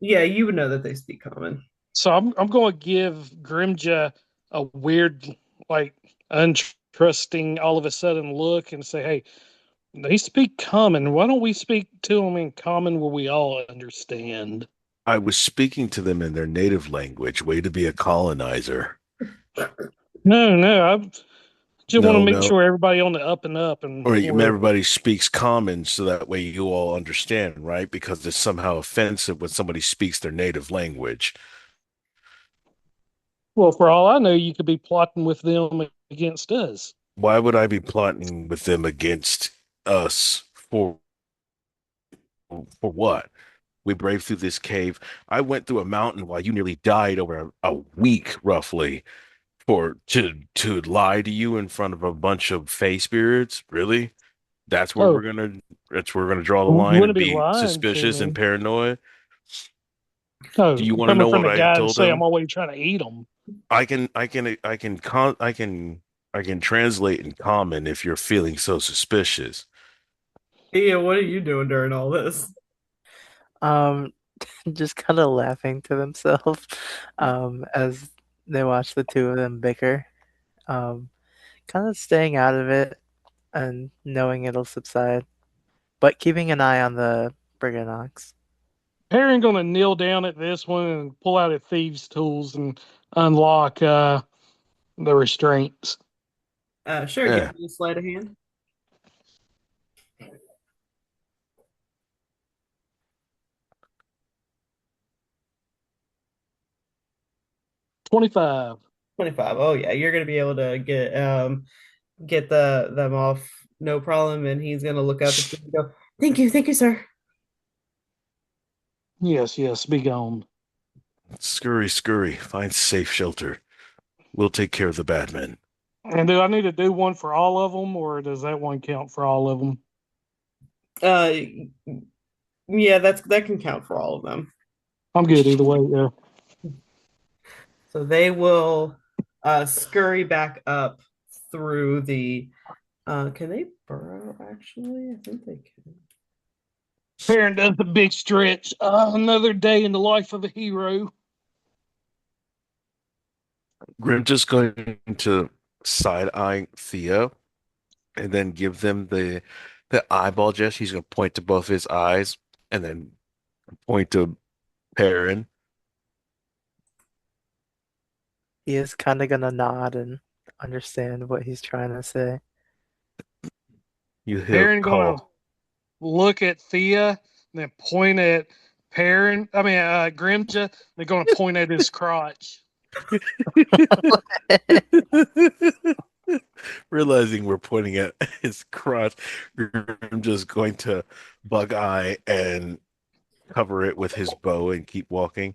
Yeah, you would know that they speak common. So I'm going to give Grimja a weird, like, untrusting, all of a sudden look and say, "Hey, they speak Common. Why don't we speak to them in Common where we all understand?" I was speaking to them in their native language. Way to be a colonizer. No, I just want to No, make no. sure everybody on the up and up and Or where. everybody speaks common so that way you all understand, right? Because it's somehow offensive when somebody speaks their native language. Well, for all I know, you could be plotting with them against us. Why would I be plotting with them against us for what? We braved through this cave. I went through a mountain while you nearly died over a week, roughly, for to lie to you in front of a bunch of fey spirits. Really? That's where Oh, we're gonna draw the you line wouldn't and be be lying to suspicious and me. paranoid. Do Oh, you want to coming know from what the I guy and told say I'm them? always trying to eat them. I can translate in common if you're feeling so suspicious. Yeah, what are you doing during all this? Um, just kind of laughing to themselves, as they watch the two of them bicker. Um, kind of staying out of it and knowing it'll subside, but keeping an eye on the Brigandox. Perrin gonna kneel down at this one and pull out a thieves' tools and unlock the restraints. Sure, give Yeah. me a sleight of hand. 25. 25. Oh yeah, you're gonna be able to get them off no problem, and he's gonna look up at you and go, thank you, sir. Yes, be gone. Scurry, scurry. Find safe shelter. We'll take care of the bad men. And do I need to do one for all of them, or does that one count for all of them? Uh yeah, that can count for all of them. I'm good either way. Yeah. So they will scurry back up through the can they burrow actually? I think they can. Perrin does the big stretch. Another day in the life of a hero. Grim just going to side eye Thea and then give them the eyeball gesture. He's going to point to both his eyes and then point to Perrin. He is kind of gonna nod and understand what he's trying to say. You hear a Perrin gonna call. look at Thea, then point at Perrin. I mean, Grimja. They're gonna point at his crotch. Realizing we're pointing at his crotch, I'm just going to bug eye and cover it with his bow and keep walking.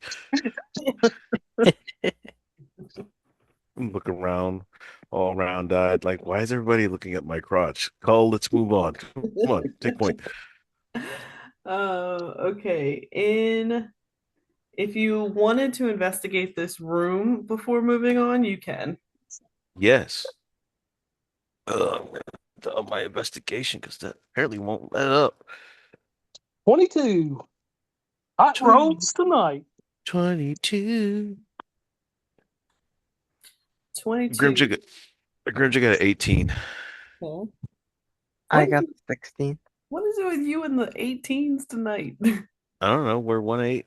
Look around, all round eyed, like, why is everybody looking at my crotch? Call, let's move on. Come on, take point. Okay. In If you wanted to investigate this room before moving on, you can. Yes. My investigation because that apparently won't let up. 22. Hot 20, rolls tonight. 22. 22. Grimja got an 18. Okay. I What is got it, 16. what is it with you and the 18s tonight? I don't know. We're 1-8.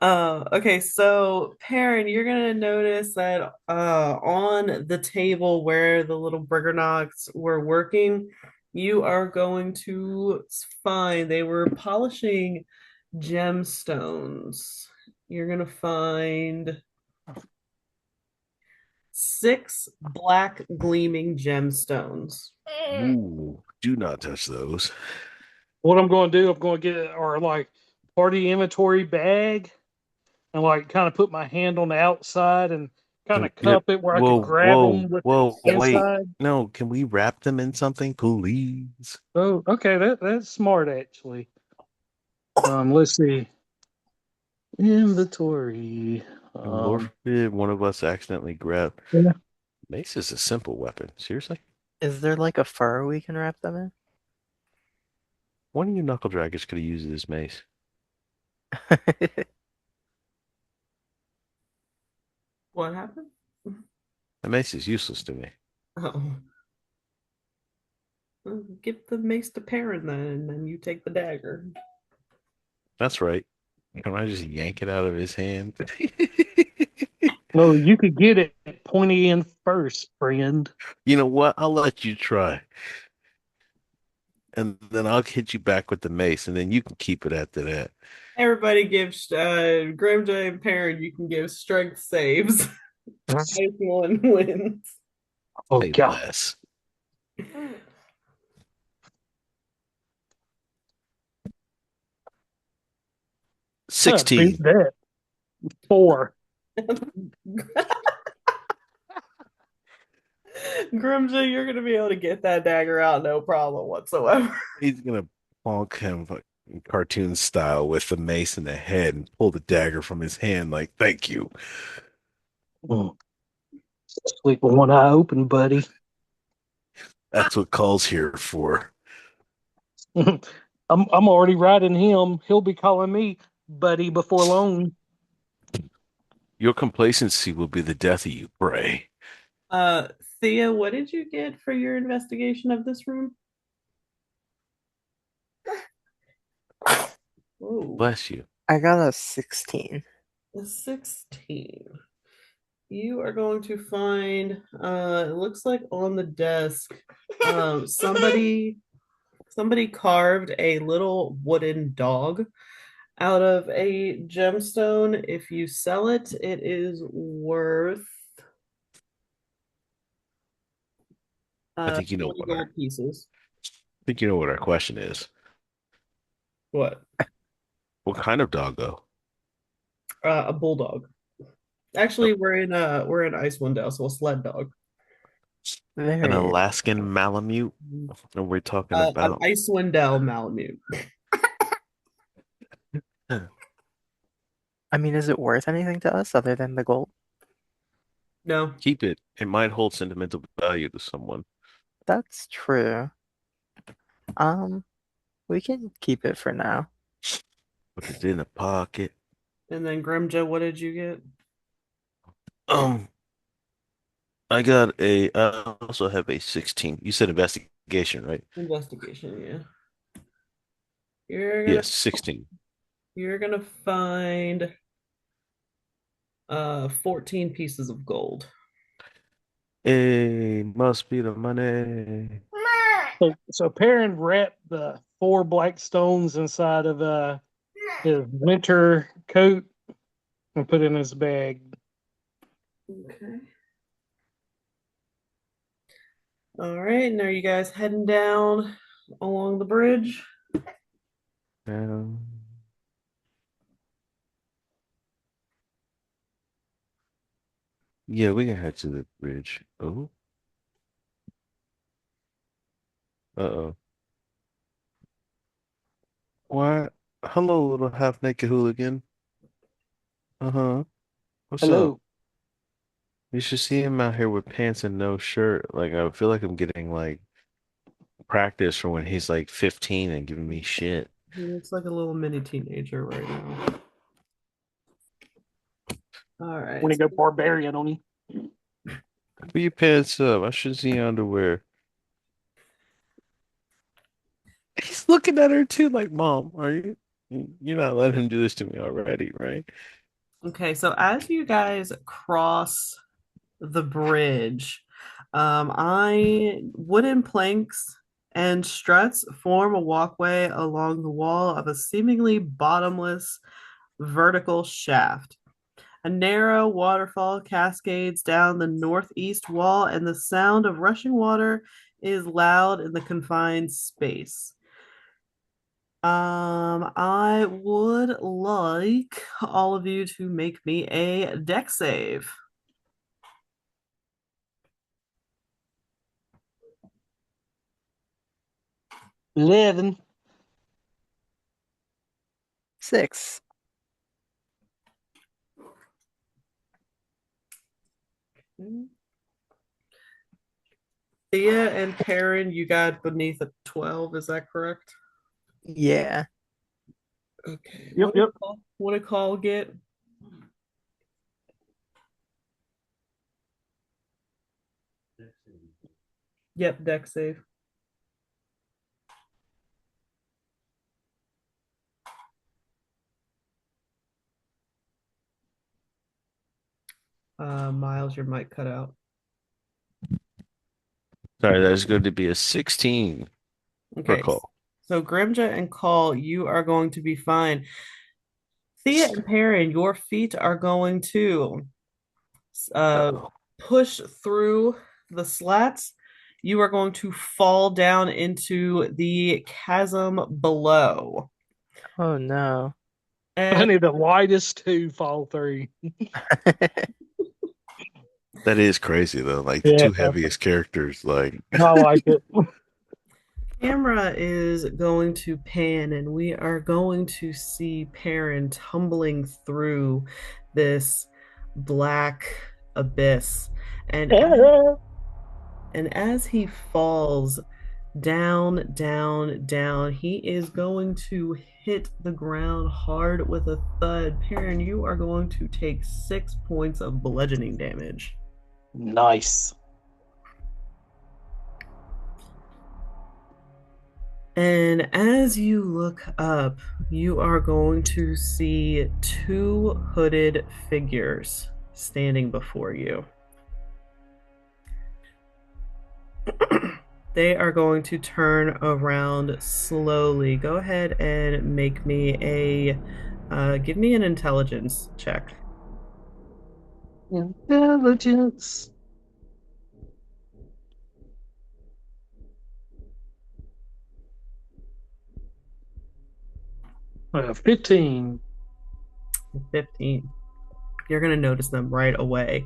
Okay, so Perrin, you're gonna notice that on the table where the little Briggernots were working, you are going to find they were polishing gemstones. You're gonna find 6 black gleaming gemstones. Ooh, do not touch those. What I'm going to do, I'm going to get our like party inventory bag and like kind of put my hand on the outside and kind of cup it where I could Whoa, grab them whoa, with the whoa, wait. inside. No, can we wrap them in something, please? Oh, okay, that's smart actually. Let's see. Inventory. And Lord Um, forbid one of us accidentally grab. yeah. Mace is a simple weapon. Seriously? Is there like a fur we can wrap them One of you knuckle draggers could have used this mace. in? What happened? The mace is useless to me. Oh. Well, give the mace to Perrin then, and then you take the dagger. That's right. Can I just yank it out of his hand? No, you could get it pointy end first, friend. You know what? I'll let you try. And then I'll hit you back with the mace, and then you can keep it after that. Everybody gives Grimja and Perrin, you can give strength saves. Highest one wins. Oh Say God. less. Huh, beat 16. that. 4. Grimja, you're gonna be able to get that dagger out no problem whatsoever. He's gonna bonk him fucking cartoon style with the mace in the head and pull the dagger from his hand like, thank you. Sleep with one eye open, buddy. That's what call's here for. I'm already riding him. He'll be calling me buddy before long. Your complacency will be the death of you, Bray. Uh, Thea, what did you get for your investigation of this room? Ooh, Bless you. I got a 16. a 16. You are going to find, it looks like on the desk, somebody carved a little wooden dog out of a gemstone. If you sell it, it is worth I think you know 20 what our gold pieces. I think you know what our question is. What? What kind of doggo? A bulldog. Oh, Actually, we're in Icewind Dale, so a sled dog. an Very Alaskan Malamute? And we're talking An about Icewind Dale Malamute. I mean, is it worth anything to us other than the gold? No, keep it. It might hold sentimental value to someone. That's true. Um, we can keep it for now. Put it in a pocket. and then Grimja, what did you get? Um, I also have a 16. You said investigation, right? Investigation, yeah. You're gonna Yes, 16. you're gonna find 14 pieces of gold. Hey, must be the money. So Perrin wrapped the 4 black stones inside of his winter coat and put it in his bag. Okay. All right, and are you guys heading down along the bridge? Um, yeah, we can head to the bridge. Oh, uh-oh. What? Hello, little half-naked hooligan. Uh-huh. What's up? Hello. You should see him out here with pants and no shirt. Like, I feel like I'm getting, like, practice for when he's, like, 15 and giving me shit. He looks like a little mini teenager right now. All right. When he go barbarian on you. Put your pants up. I should see your underwear. He's looking at her too, like, Mom, are you? You're not letting him do this to me already, right? Okay, so as you guys cross the bridge, I wooden planks and struts form a walkway along the wall of a seemingly bottomless vertical shaft. A narrow waterfall cascades down the northeast wall, and the sound of rushing water is loud in the confined space. I would like all of you to make me a deck save. Living. 6. Thea and Perrin, you got beneath a 12, is that correct? Yeah. Okay. Yep, yep. What did Call get? Yep, deck save. Miles, your mic cut out. Sorry, that's going to be a 16 for Okay. call. So Grimja and Call, you are going to be fine. Thea and Perrin, your feet are going to Uh-oh. push through the slats. You are going to fall down into the chasm below. Oh no. And Only the lightest two fall through. That is crazy though. Like the Yeah. two heaviest characters, like I like it. camera is going to pan, and we are going to see Perrin tumbling through this black abyss. And as he falls down, down, down, he is going to hit the ground hard with a thud. Perrin, you are going to take 6 points of bludgeoning damage. Nice. And as you look up, you are going to see 2 hooded figures standing before you. They are going to turn around slowly. Go ahead and make me give me an intelligence check. Intelligence. 15. 15. You're going to notice them right away.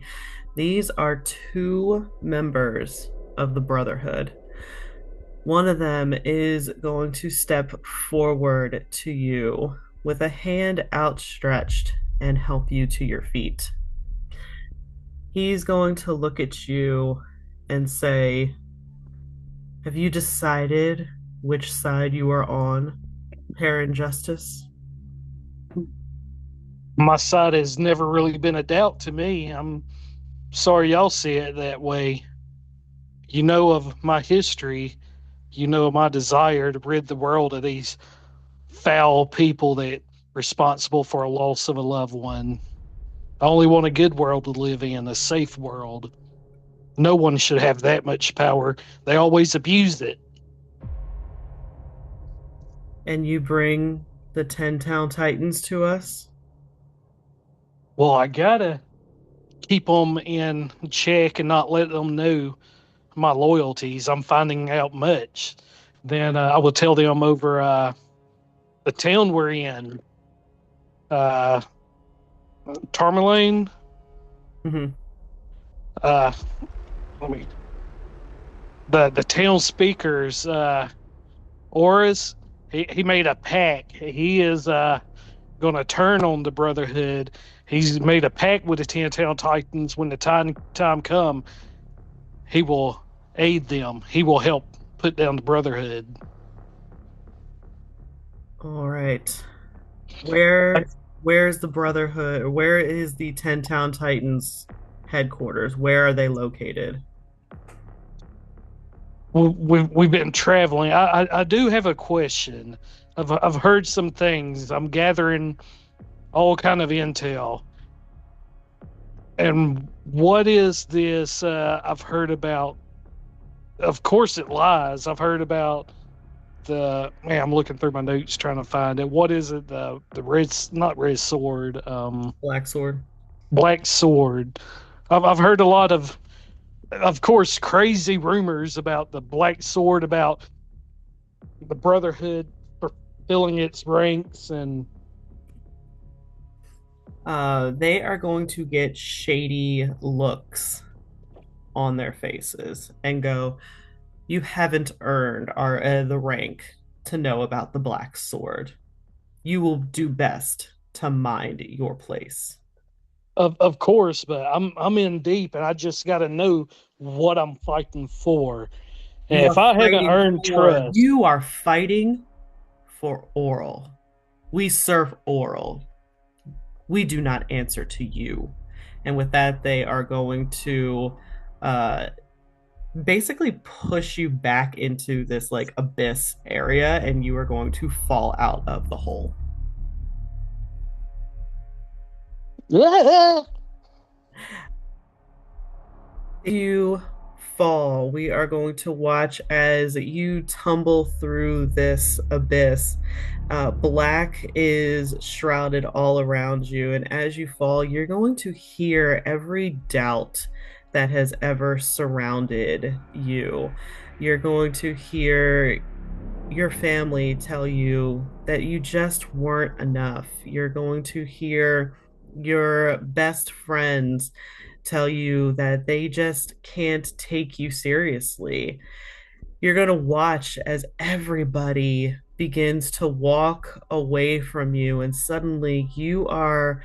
These are 2 members of the Brotherhood. One of them is going to step forward to you with a hand outstretched and help you to your feet. He's going to look at you and say, "Have you decided which side you are on, Perrin Justice?" My side has never really been a doubt to me. I'm sorry y'all see it that way. You know of my history. You know of my desire to rid the world of these foul people that responsible for a loss of a loved one. I only want a good world to live in, a safe world. No one should have that much power. They always abuse it. And you bring the 10 Town Titans to us? Well, I gotta keep them in check and not let them know my loyalties. I'm finding out much. Then I will tell them over the town we're in, uh, Tourmaline. Mm-hmm. Let me. The town speakers, Oris. He made a pact. He is going to turn on the Brotherhood. He's made a pact with the 10 Town Titans. When the time come, he will aid them. He will help put down the Brotherhood. All right. Where's the Brotherhood? Where is the 10 Town Titans headquarters? Where are they located? We've been traveling. I do have a question. I've heard some things. I'm gathering all kind of intel. And what is this? I've heard about. Of course, it lies. I've heard about man. I'm looking through my notes trying to find it. What is it? The red, not red sword. Black Sword. Black Sword. I've heard a lot of course, crazy rumors about the Black Sword, about the Brotherhood fulfilling its ranks, and They are going to get shady looks on their faces and go, "You haven't earned the rank to know about the Black Sword. You will do best to mind your place." of course, but I'm in deep, and I just got to know what I'm fighting for. And You if are I haven't fighting earned for trust, you are fighting for Oral. We serve Oral. We do not answer to you. And with that, they are going to uh, basically push you back into this like abyss area, and you are going to fall out of the hole. You fall. We are going to watch as you tumble through this abyss. Black is shrouded all around you, and as you fall, you're going to hear every doubt that has ever surrounded you. You're going to hear your family tell you that you just weren't enough. You're going to hear your best friends tell you that they just can't take you seriously. You're going to watch as everybody begins to walk away from you, and suddenly you are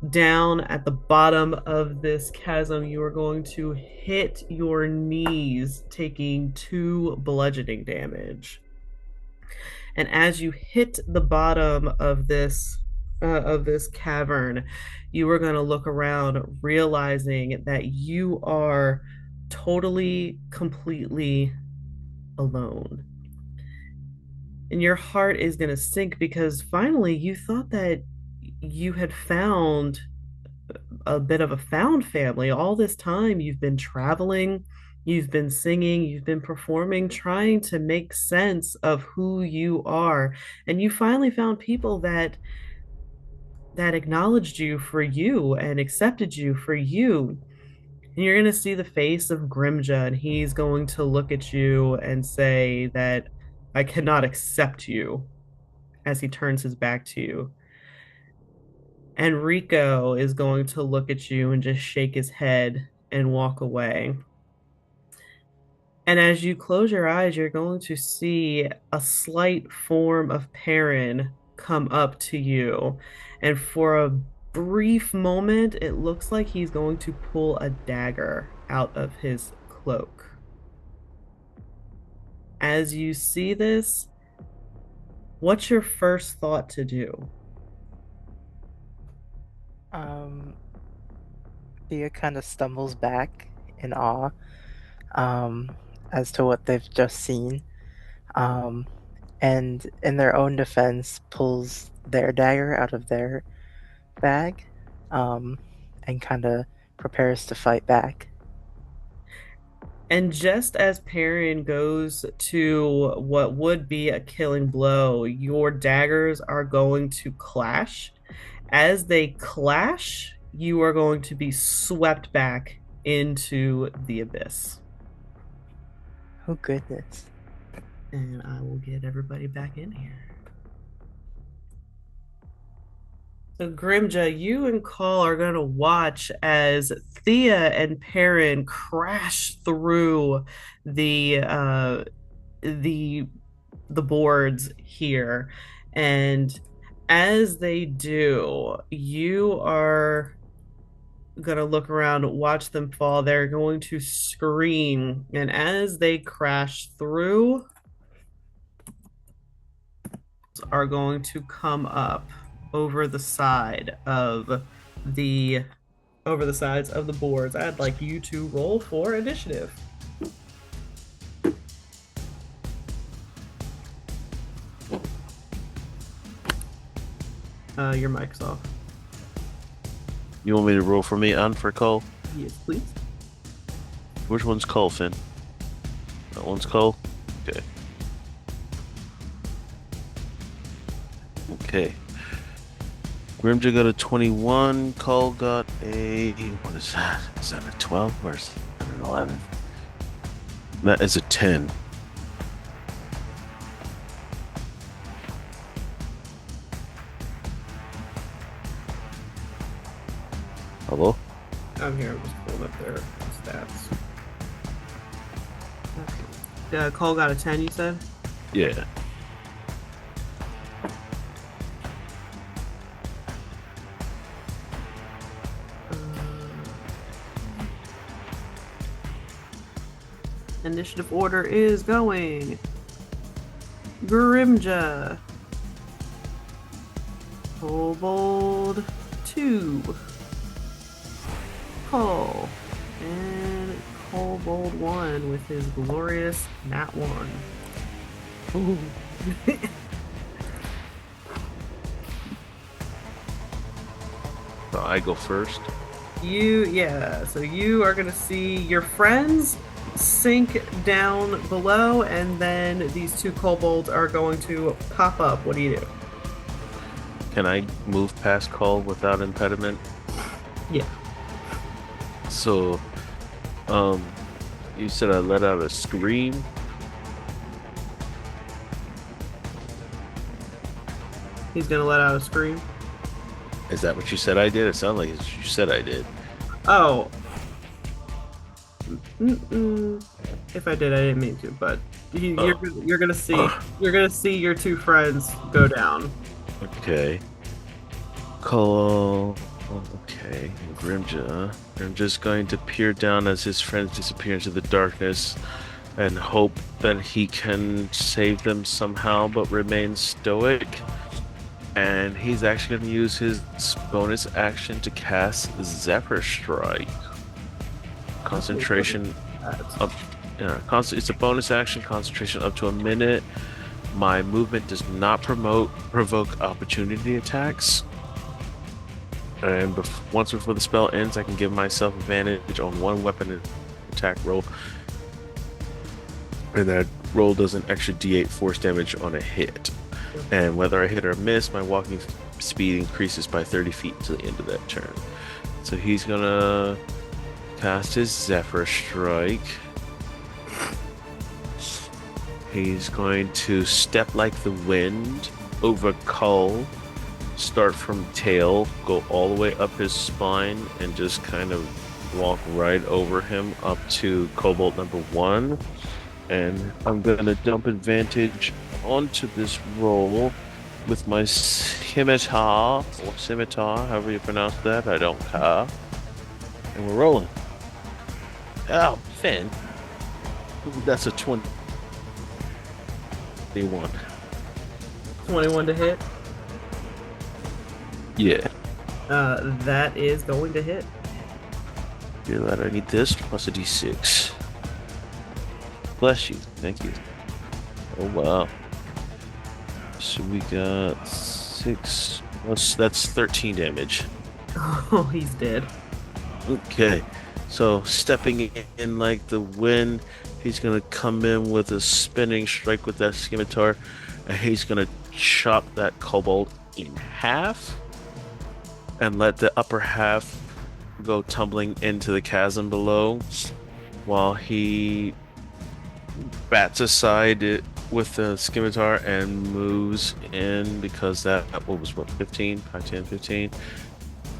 down at the bottom of this chasm. You are going to hit your knees, taking 2 bludgeoning damage. And as you hit the bottom of this cavern, you are going to look around, realizing that you are totally, completely alone. And your heart is going to sink because finally you thought that you had found a bit of a found family. All this time you've been traveling, you've been singing, you've been performing, trying to make sense of who you are. And you finally found people that acknowledged you for you and accepted you for you. And you're going to see the face of Grimja, and he's going to look at you and say that I cannot accept you as he turns his back to you. Enrico is going to look at you and just shake his head and walk away. And as you close your eyes, you're going to see a slight form of Perrin come up to you. And for a brief moment, it looks like he's going to pull a dagger out of his cloak. As you see this, what's your first thought to do? Thea kind of stumbles back in awe um, as to what they've just seen, and in their own defense pulls their dagger out of their bag, and kind of prepares to fight back. And just as Perrin goes to what would be a killing blow, your daggers are going to clash. As they clash, you are going to be swept back into the abyss. Oh goodness. And I will get everybody back in here. So Grimja, you and Call are going to watch as Thea and Perrin crash through the uh, the the boards here, and as they do, you are gonna look around, watch them fall. They're going to scream, and as they crash through, are going to come up over the side of the over the sides of the boards. I'd like you to roll for initiative. Your mic's off. You want me to roll for me and for Cole? Yes, please. Which one's Cole, Finn? That one's Cole? Okay. Okay. Grimja got a 21. Cull got a, what is that? Is that a 12 or is that an 11? That is a 10. Hello? I'm here. I'm just pulling up their stats. Cole got a 10, you said? Yeah. Initiative order is going. Grimja. Kobold 2. Cole. And Kobold 1 with his glorious Nat 1. Ooh. So I go first. So you are gonna see your friends sink down below, and then these two kobolds are going to pop up. What do you do? Can I move past Cull without impediment? Yeah. So, you said I let out a scream. He's gonna let out a scream. Is that what you said I did? It sounded like you said I did. Oh. If I did, I didn't mean to. But you're gonna see your two friends go down. Okay. Cull. Okay. Grimja's going to peer down as his friends disappear into the darkness and hope that he can save them somehow, but remain stoic. And he's actually going to use his bonus action to cast Zephyr Strike. Concentration up. It's a bonus action. Concentration up to a minute. My movement does not provoke opportunity attacks. And once before the spell ends, I can give myself advantage on one weapon attack roll. And that roll does an extra d8 force damage on a hit. And whether I hit or miss, my walking speed increases by 30 feet to the end of that turn. So he's gonna cast his Zephyr Strike. He's going to step like the wind over Cull, start from tail, go all the way up his spine, and just kind of walk right over him up to Kobold number 1. And I'm gonna dump advantage onto this roll with my scimitar, or scimitar, however you pronounce that, I don't care. And we're rolling. Oh, Finn. That's a 21. 21 to hit. Yeah. That is going to hit. Dear lad, I need this plus a d6. Bless you. Thank you. Oh, wow. So we got 6 plus, that's 13 damage. Oh, he's dead. Okay. So stepping in like the wind, he's going to come in with a spinning strike with that scimitar, and he's going to chop that kobold in half and let the upper half go tumbling into the chasm below while he bats aside it with the scimitar and moves in, because that what was what 15 5 10 15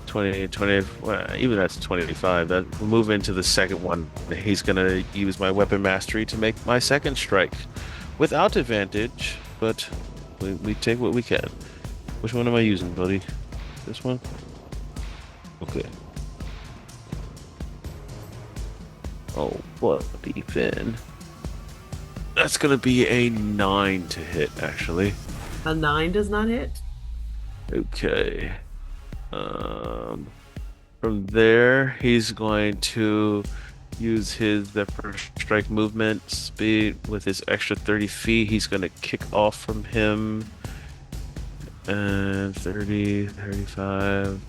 20 20 well, even that's 25. That will move into the second one. He's gonna use my weapon mastery to make my second strike without advantage, but we take what we can. Which one am I using, buddy? This one? Okay. Oh, bloody Finn. That's gonna be a 9 to hit, actually. A 9 does not hit. Okay. From there, he's going to use his first strike movement speed with his extra 30 feet. He's going to kick off from him. And 30, 35,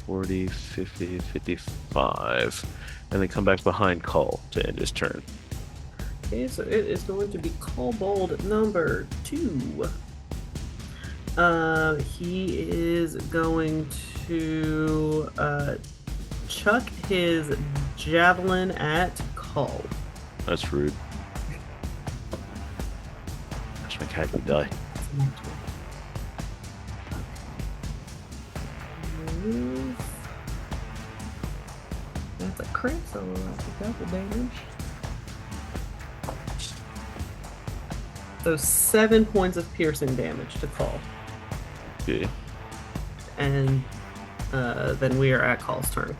40, 50, 55. And then come back behind Cull to end his turn. Okay, so it is going to be Kobold number 2. He is going to chuck his javelin at Cull. That's rude. Gosh, my cat would die. That's a crit, so that's a double damage. So 7 points of piercing damage to Cull. Okay. And then we are at Cull's turn.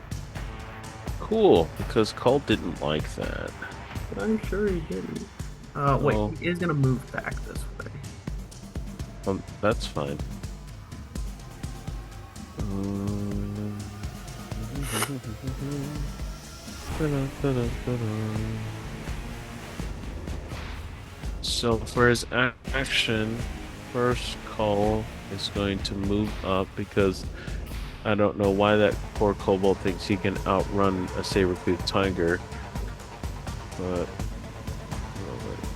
Cool, because Cole didn't like that. But I'm sure he didn't. Wait, Oh. he is going to move back this way. That's fine. So for his action, first Cole is going to move up because I don't know why that poor kobold thinks he can outrun a saber-toothed tiger. But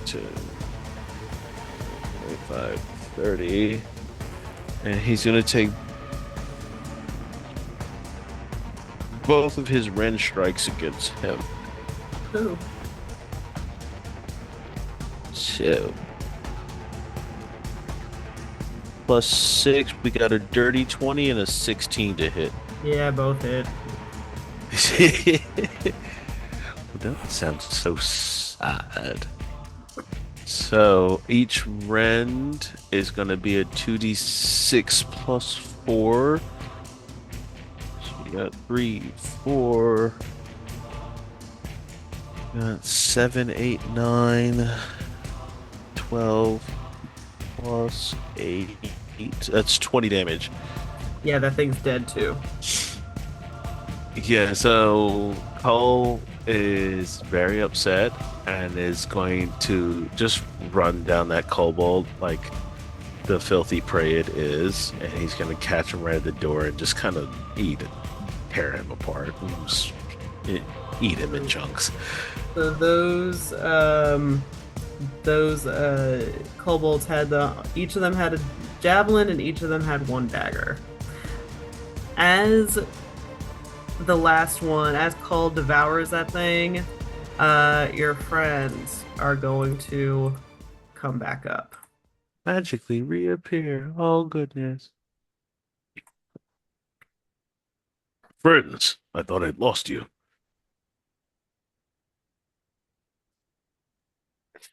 25, 30. And he's going to take both of his Ren strikes against him. Oh. So, +6, we got a dirty 20 and a 16 to hit. Yeah, both hit. That sounds so sad. So, each rend is going to be a 2d6 plus 4. So, we got 3, 4. We got 7, 8, 9, 12 plus 8. That's 20 damage. Yeah, that thing's dead too. Yeah, so Cole is very upset and is going to just run down that kobold like the filthy prey it is, and he's going to catch him right at the door and just kind of tear him apart, and just eat him in chunks. So those kobolds had each of them had a javelin and each of them had one dagger. As the last one, as Cull devours that thing, your friends are going to come back up. Magically reappear. Oh, goodness. Friends, I thought I'd lost you.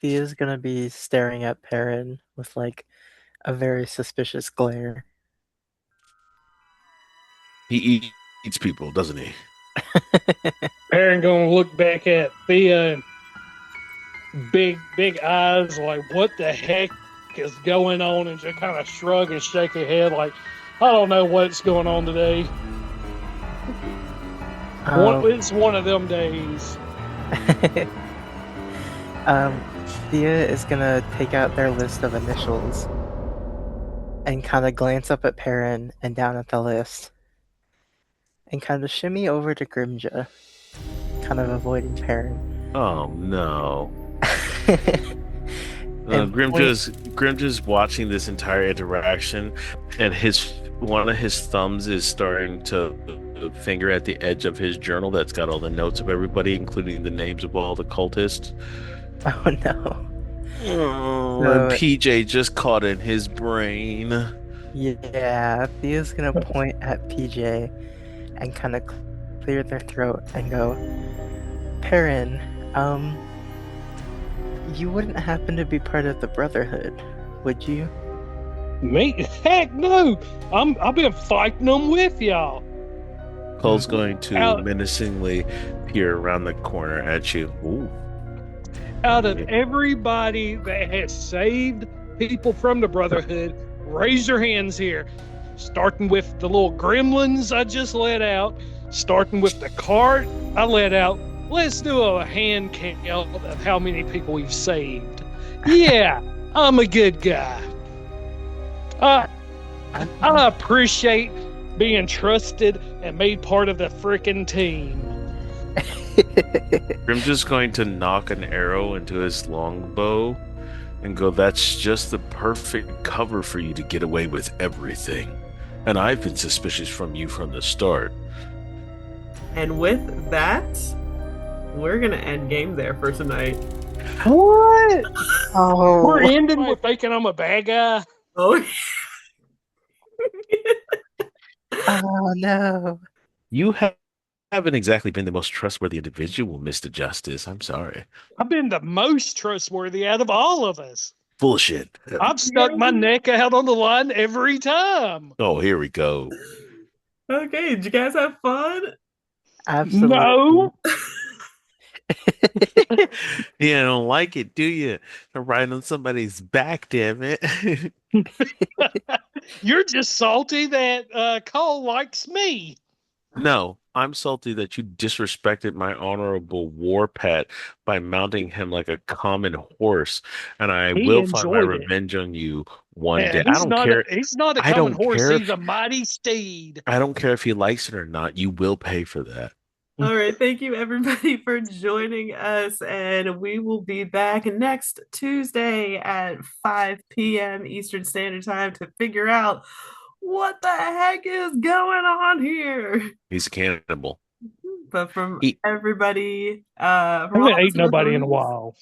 Thea's gonna be staring at Perrin with like a very suspicious glare. He eats people, doesn't he? Perrin gonna look back at Thea and big eyes like, what the heck is going on? And just kind of shrug and shake her head like, I don't know what's going on today. It's one of them days. Thea is gonna take out their list of initials and kind of glance up at Perrin and down at the list and kind of shimmy over to Grimja, kind of avoiding Perrin. Oh no. And Grimja's watching this entire interaction, and one of his thumbs is starting to finger at the edge of his journal that's got all the notes of everybody, including the names of all the cultists. Oh no. Oh, So- and PJ just caught in his brain. Yeah, Thea's gonna point at PJ and kind of clear their throat and go, Perrin, you wouldn't happen to be part of the Brotherhood, would you? Me? Heck no! I've been fighting them with y'all. Cole's going to Out- menacingly peer around the corner at you. Ooh. Out of everybody that has saved people from the Brotherhood, raise your hands here. Starting with the little gremlins I just let out, starting with the cart I let out. Let's do a hand count of how many people we've saved. Yeah, I'm a good guy. I appreciate being trusted and made part of the frickin' team. I'm just going to knock an arrow into his longbow and go, that's just the perfect cover for you to get away with everything. And I've been suspicious from you from the start. And with that, we're gonna end game there for tonight. What? Oh, We're ending with thinking I'm a bad guy. Oh, oh no. You haven't exactly been the most trustworthy individual, Mr. Justice. I'm sorry. I've been the most trustworthy out of all of us. Bullshit. I've stuck my neck out on the line every time. Oh, here we go. okay. Did you guys have fun? Absolutely. No. You don't like it, do you? To ride on somebody's back, damn it. You're just salty that Cole likes me. No, I'm salty that you disrespected my honorable war pet by mounting him like a common horse, and I He will find my enjoyed it. revenge on you one day. I He's don't not care. he's not a I common don't horse. care. He's a mighty steed. I don't care if he likes it or not. You will pay for that. All right. Thank you, everybody, for joining us. And we will be back next Tuesday at 5 p.m. Eastern Standard Time to figure out what the heck is going on here. He's a cannibal. But from He, everybody, I from all haven't of us ate here at the nobody in a Roost, while.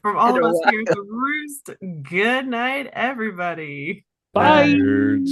from all In of a us here at while. the Roost, good night, everybody. Bye. Nerds.